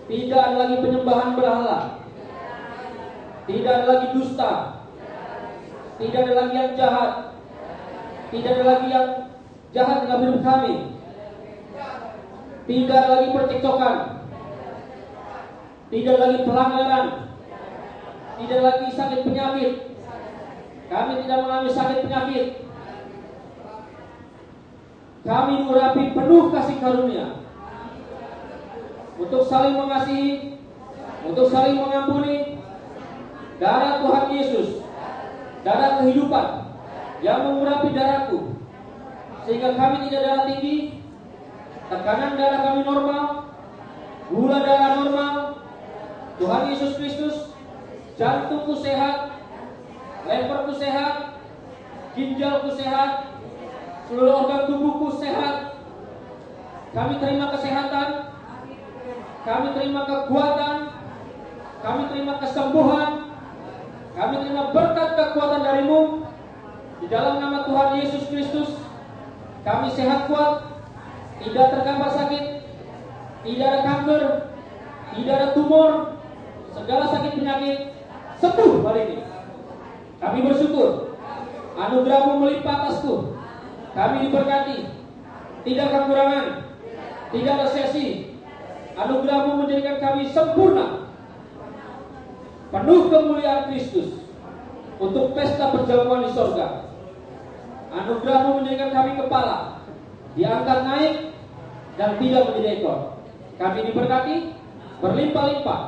Tidak ada lagi penyembahan berhala. Tidak ada lagi dusta. Tidak ada lagi yang jahat. Tidak ada lagi yang jahat dalam hidup kami. Tidak ada lagi percekcokan. Tidak ada lagi pelanggaran. Tidak ada lagi sakit penyakit. Kami tidak mengalami sakit penyakit. Kami diurapi penuh kasih karunia untuk saling mengasihi, untuk saling mengampuni. Darah Tuhan Yesus, darah kehidupan yang mengurapi darahku, sehingga kami tidak darah tinggi, tekanan darah kami normal, gula darah normal. Tuhan Yesus Kristus, jantungku sehat, leverku sehat, ginjalku sehat, seluruh organ tubuhku sehat. Kami terima kesehatan, kami terima kekuatan, kami terima kesembuhan, kami terima berkat kekuatan dari-Mu. Di dalam nama Tuhan Yesus Kristus, kami sehat kuat, tidak tergambar sakit, tidak ada kanker, tidak ada tumor, segala sakit penyakit sembuh hari ini. Kami bersyukur, anugerah-Mu melimpah atasku. Kami diberkati, tidak kekurangan, tidak ada sesi. Anugerah-Mu menjadikan kami sempurna, penuh kemuliaan Kristus untuk pesta perjamuan di sorga. Anugerah-Mu menjadikan kami kepala, diangkat naik dan tidak menjadi ekor. Kami diberkati, berlimpah-limpah.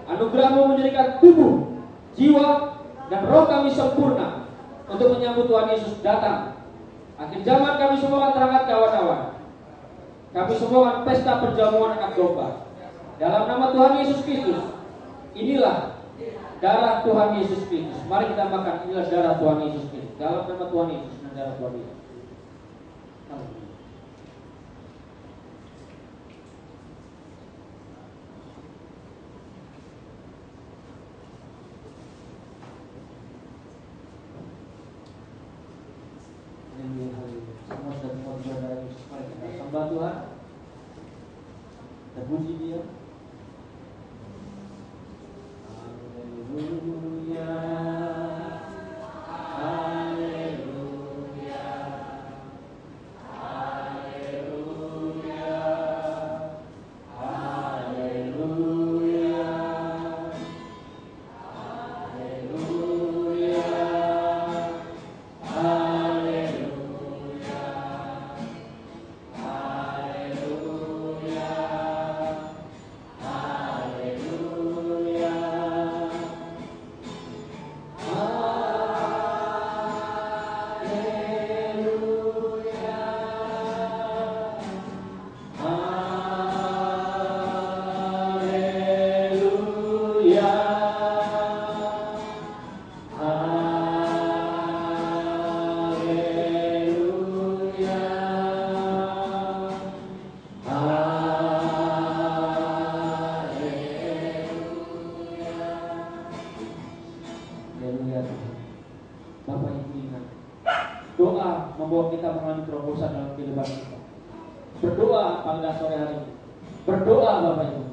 Anugerah-Mu menjadikan tubuh, jiwa, dan roh kami sempurna untuk menyambut Tuhan Yesus datang. Akhir zaman kami semua akan terangkat ke awan-awan. Kami semua akan pesta perjamuan anak domba. Dalam nama Tuhan Yesus Kristus. Inilah darah Tuhan Yesus Kristus. Mari kita makan. Inilah darah Tuhan Yesus Kristus. Dalam nama Tuhan Yesus dan darah Tuhan Yesus. Amin. Semua sudah mengucapkan dari Yesus. Mari kita sembah Tuhan, kita puji Dia. Haleluya, haleluya, haleluya, haleluya, haleluya, haleluya. membawa kita mengalami terobosan dalam kehidupan kita. Berdoa pada sore hari ini. Berdoa Bapak Ibu.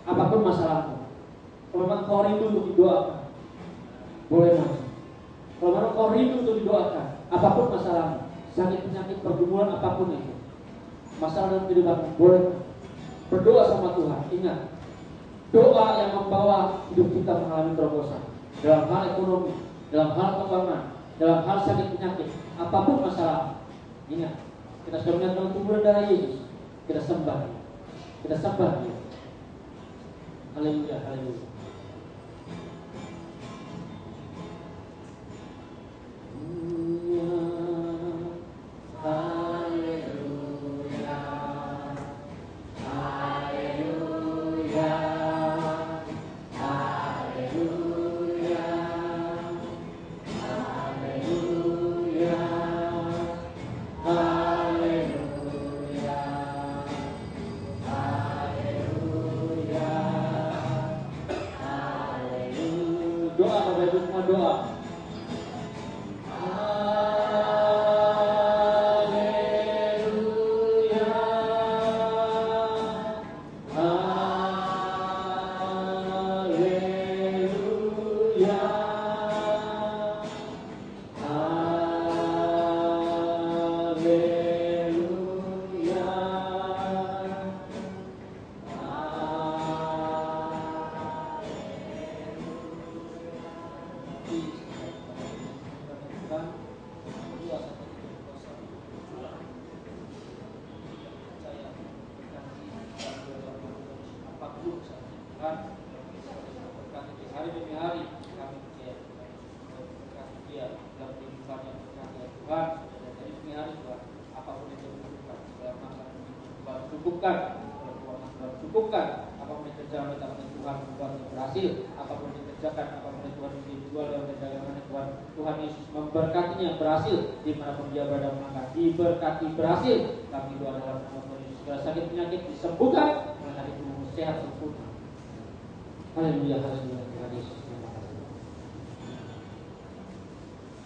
Apapun masalahmu, kalau memang kau rindu untuk didoakan, boleh maju. Kalau memang kau rindu untuk didoakan, apapun masalahmu, sakit penyakit pergumulan apapun itu, masalah dalam kehidupanmu, boleh berdoa sama Tuhan. Ingat, doa yang membawa hidup kita mengalami terobosan dalam hal ekonomi, dalam hal keuangan, dalam hal sakit penyakit, apapun masalah. Ingat, kita sudah melihat dalam tubuh dan darah Yesus, kita sembah Dia. Kita sembah Dia. Haleluya, haleluya. Doa Bapak Ibu semua doa. Hari demi hari kami percaya berkati Dia dalam kehidupan yang berkati Tuhan. Dari demi hari Tuhan, apapun yang dibutuhkan, segala masalah yang Tuhan cukupkan, Tuhan cukupkan. Apapun yang terjadi dalam Tuhan membuatnya berhasil. Apapun yang dikerjakan, apapun yang Tuhan dijual dalam perjalanan Tuhan Yesus memberkatinya berhasil dimanapun dia berada melangkah. Diberkati berhasil. Kami doa dalam nama Tuhan Yesus. Segala sakit penyakit disembuhkan, mengenai tubuhmu sehat sempurna. Haleluya, haleluya. Tuhan Yesus, terima kasih.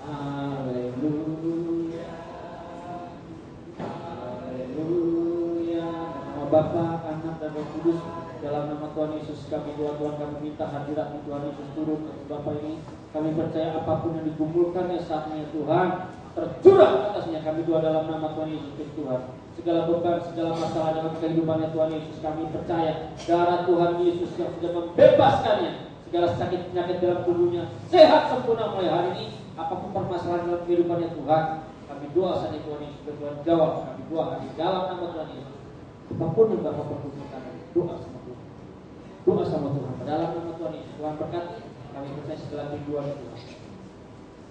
Haleluya. Haleluya. Nama Bapa, Anak dan Roh Kudus, dalam nama Tuhan Yesus kami doa Tuhan, kami minta hadirat Tuhan Yesus turun ke Bapa ini. Kami percaya apapun yang dikumpulkannya saat ini Tuhan tercurah atasnya. Kami doa dalam nama Tuhan Yesus Tuhan. Segala beban, segala masalah dalam kehidupannya Tuhan Yesus, kami percaya darah Tuhan Yesus yang sudah membebaskannya. Segala sakit penyakit dalam tubuhnya sehat sempurna mulai hari ini. Apapun permasalahan dalam kehidupannya Tuhan, kami doa saat ini Tuhan Yesus, Tuhan jawab. Kami doa di dalam nama Tuhan Yesus. Apapun yang Bapak perbuatan, doa sama Tuhan. Doa sama Tuhan. Dalam nama Tuhan Yesus, Tuhan berkati. Kami percaya segala tujuan Tuhan.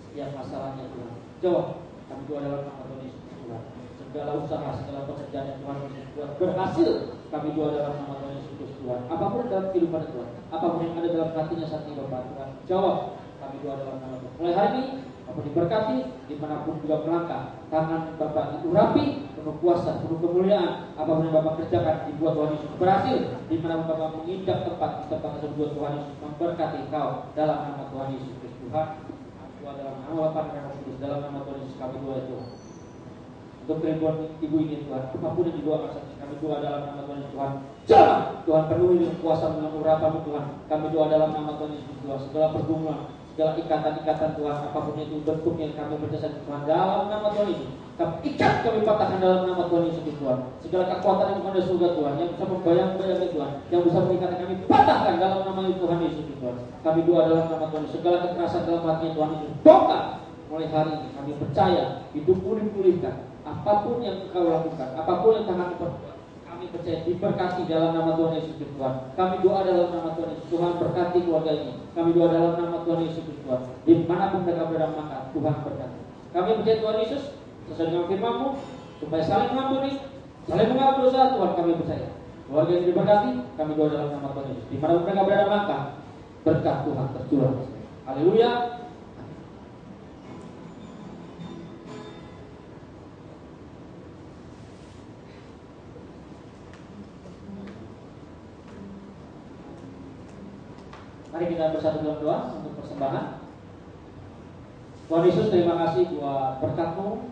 Setiap masalahnya Tuhan jawab. Kami doa dalam nama Tuhan Yesus Tuhan. Segala usaha, segala pekerjaan yang Tuhan Yesus Tuhan berhasil. Kami doa dalam nama Tuhan Yesus Tuhan. Apapun dalam kehidupan Tuhan, apapun yang ada dalam hatinya saat ini Bapak Tuhan, jawab. Kami doa dalam nama Tuhan. Mulai hari ini, Bapak diberkati, dimanapun juga melangkah. Tangan Bapak itu rapi, penuh kuasa, penuh kemuliaan. Apapun yang Bapak kerjakan, dibuat Tuhan Yesus berhasil. Dimanapun Bapak menginjak tempat tersebut, Tuhan Yesus memberkati engkau dalam nama Tuhan Yesus Tuhan. Doa dalam nama Bapa dan Roh Kudus, dalam nama Tuhan Yesus kami doa itu. Untuk kerinduan ibu ini Tuhan, apapun yang didoakan saat ini, kami doa dalam nama Tuhan Yesus Tuhan. Jangan Tuhan penuhi dengan kuasa dengan urapan Tuhan. Kami doa dalam nama Tuhan Yesus Tuhan. Segala pergumulan, segala ikatan-ikatan Tuhan, apapun itu bentuknya kami berjasa Tuhan dalam nama Tuhan Yesus. Kami ikat, kami patahkan dalam nama Tuhan Yesus Tuhan. Segala kekuatan yang ada surga Tuhan, yang bisa membayang-bayangkan Tuhan, yang bisa mengikat kami patahkan dalam nama Tuhan Yesus Tuhan. Kami doa dalam nama Tuhan Yesus. Segala kekerasan dalam hatinya Tuhan Yesus bongkar. Mulai hari ini kami percaya hidupmu dipulihkan. Apapun yang engkau lakukan, apapun yang kami perbuat, kami percaya diberkati dalam nama Tuhan Yesus Tuhan. Kami doa dalam nama Tuhan Yesus Tuhan, berkati keluarga ini. Kami doa dalam nama Tuhan Yesus Tuhan. Dimanapun mereka berada maka Tuhan berkati. Kami percaya Tuhan Yesus sesuai dengan firman-Mu, supaya saling mengampuni, saling mengampuni dosa Tuhan. Kami percaya keluarga ini diberkati. Kami doa dalam nama Tuhan Yesus. Dimanapun mereka berada maka berkat Tuhan tercurah. Haleluya. Mari kita bersatu dalam doa untuk persembahan. Tuhan Yesus, terima kasih buat berkat-Mu.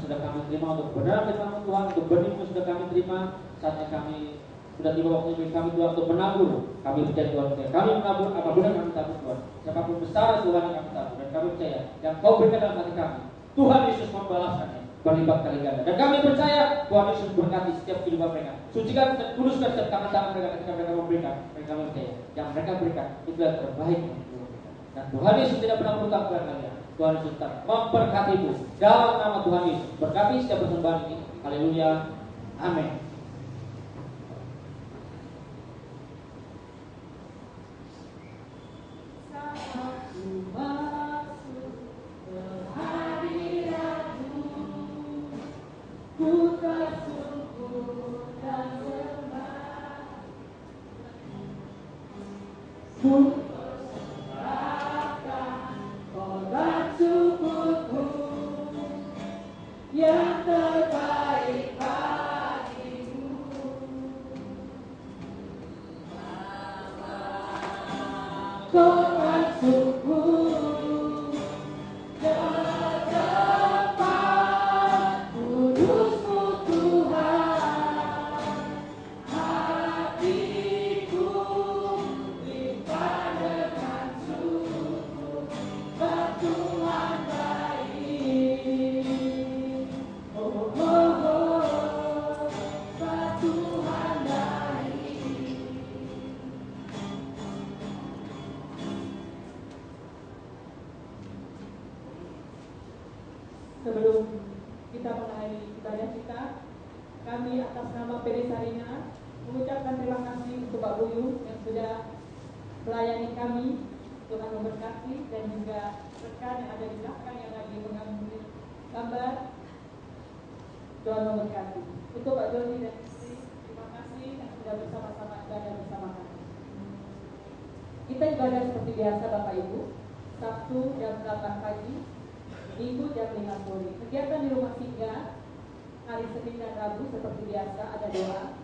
sudah kami terima, untuk benar firman Tuhan, untuk benihmu sudah kami terima. Saatnya kami sudah tiba waktunya kami Tuhan untuk menabur. Kami percaya Tuhan, kami menabur apabila kami tabur Tuhan. Siapapun besar Tuhan yang kami tabur, dan kami percaya yang Kau berikan dalam hati kami, Tuhan Yesus membalaskannya berlipat kali ganda. Dan kami percaya Tuhan Yesus berkati setiap kehidupan mereka. Sucikan dan kuduskan setiap tangan-tangan mereka ketika mereka memberikan. Dan kami percaya yang mereka berikan itu yang terbaik untuk mereka. Dan Tuhan Yesus tidak pernah berhutang kepada kalian. Tuhan Yesus tetap memberkatimu dalam nama Tuhan Yesus. Berkati setiap persembahan ini. Haleluya. Amin. Yang terbaik bagimu. Kau masukku ke tempat kudusmu Tuhan. Hatiku limpah dengan syukur, Tuhan baik. Oh, oh, oh, Tuhan baik. Sebelum kita mengakhiri ibadah kita, kami atas nama PD Sarina mengucapkan terima kasih untuk Pak Buyu yang sudah melayani kami. Tuhan memberkati, dan juga rekan yang ada di belakang yang lagi mengambil gambar. Tuhan memberkati. Untuk Pak Joni dan istri, terima kasih yang sudah bersama-sama ibadah bersama kami. Kita ibadah seperti biasa Bapak Ibu, Sabtu jam 8 pagi, Minggu jam 5 sore. Kegiatan di rumah singgah hari Senin dan Rabu seperti biasa ada doa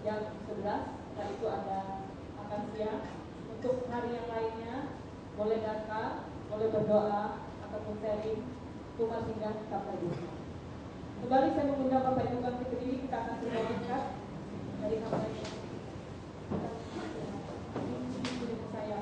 jam 11. Setelah itu ada makan siang. Untuk hari yang lainnya boleh datang, boleh berdoa ataupun sharing. Rumah singgah tetap terbuka. Kembali saya mengundang Bapak Ibu bangkit berdiri, kita akan berdoa dari kampanye. Saya.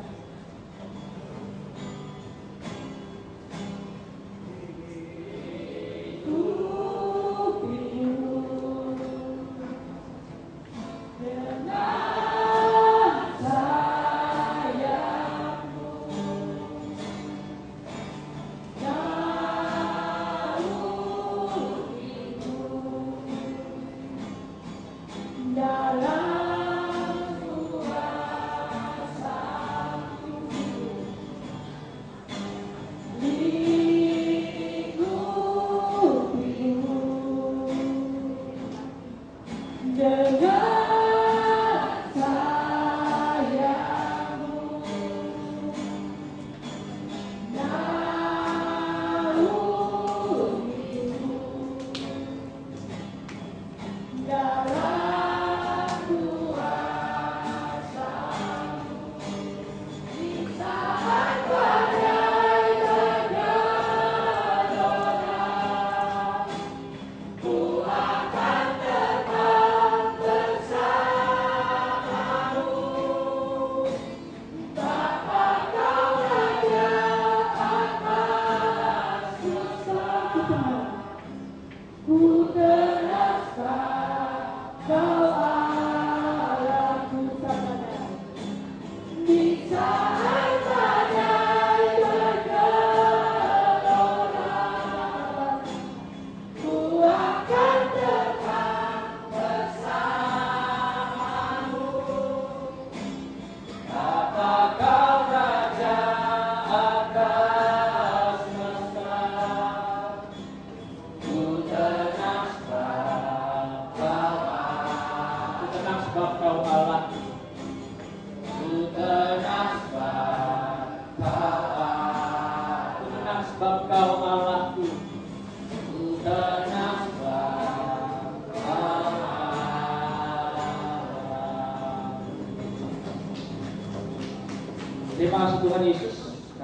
Terima kasih Tuhan Yesus,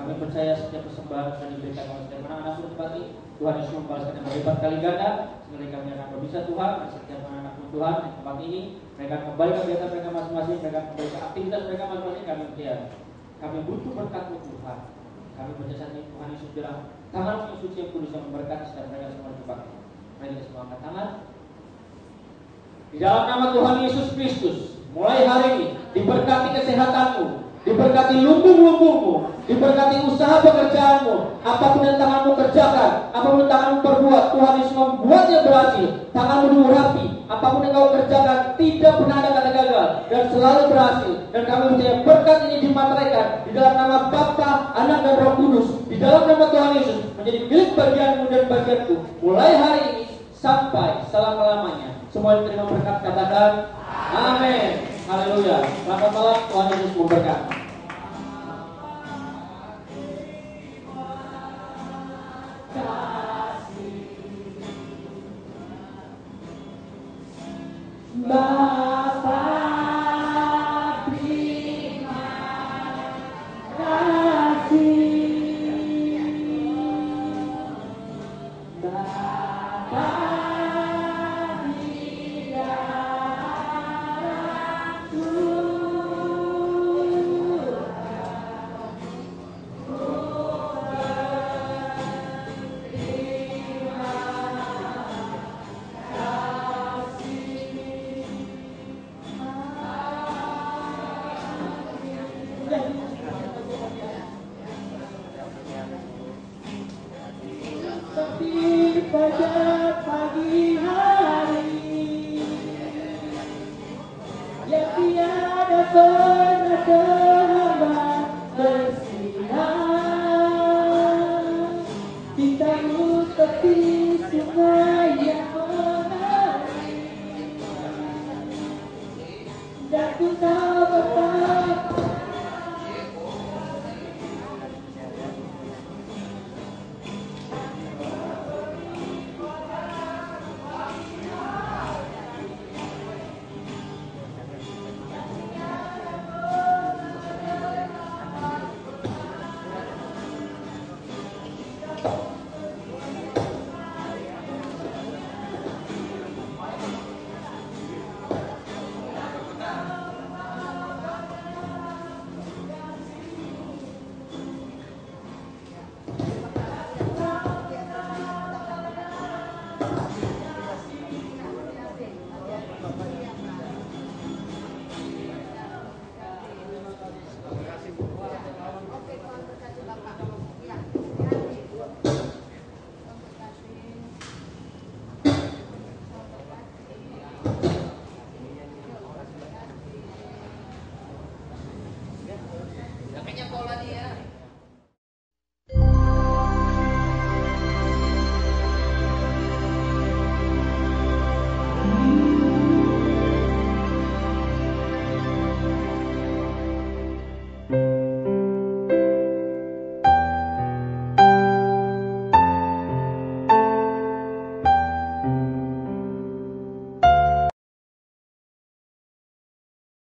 Kami percaya setiap persembahan yang diberikan oleh setiap anak-anak sudah dibagi. Tuhan Yesus membalaskan yang berlipat kali ganda. Sekali kami akan berbisa Tuhan, dan setiap anak-anak Tuhan di tempat ini, mereka kembali ke kegiatan mereka masing-masing, mereka kembali ke aktivitas mereka masing-masing. Kami percaya, kami butuh berkat-Mu Tuhan. Kami percaya saat ini Tuhan Yesus bilang, tangan yang suci yang kudus yang memberkati setiap mereka semua di tempat ini. Mari kita semua angkat tangan. Di dalam nama Tuhan Yesus Kristus, mulai hari ini diberkati kesehatanmu, diberkati lumbung-lumbungmu, diberkati usaha pekerjaanmu, apapun yang tanganmu kerjakan, apapun yang tanganmu perbuat, Tuhan Yesus membuatnya berhasil. Tanganmu diurapi, apapun yang kau kerjakan tidak pernah ada kata gagal dan selalu berhasil. Dan kami percaya berkat ini dimateraikan di dalam nama Bapa, Anak dan Roh Kudus, di dalam nama Tuhan Yesus menjadi milik bagianmu dan bagianku mulai hari ini sampai selama-lamanya. Semua yang terima berkat katakan amin. Haleluya. Selamat malam, Tuhan Yesus memberkati.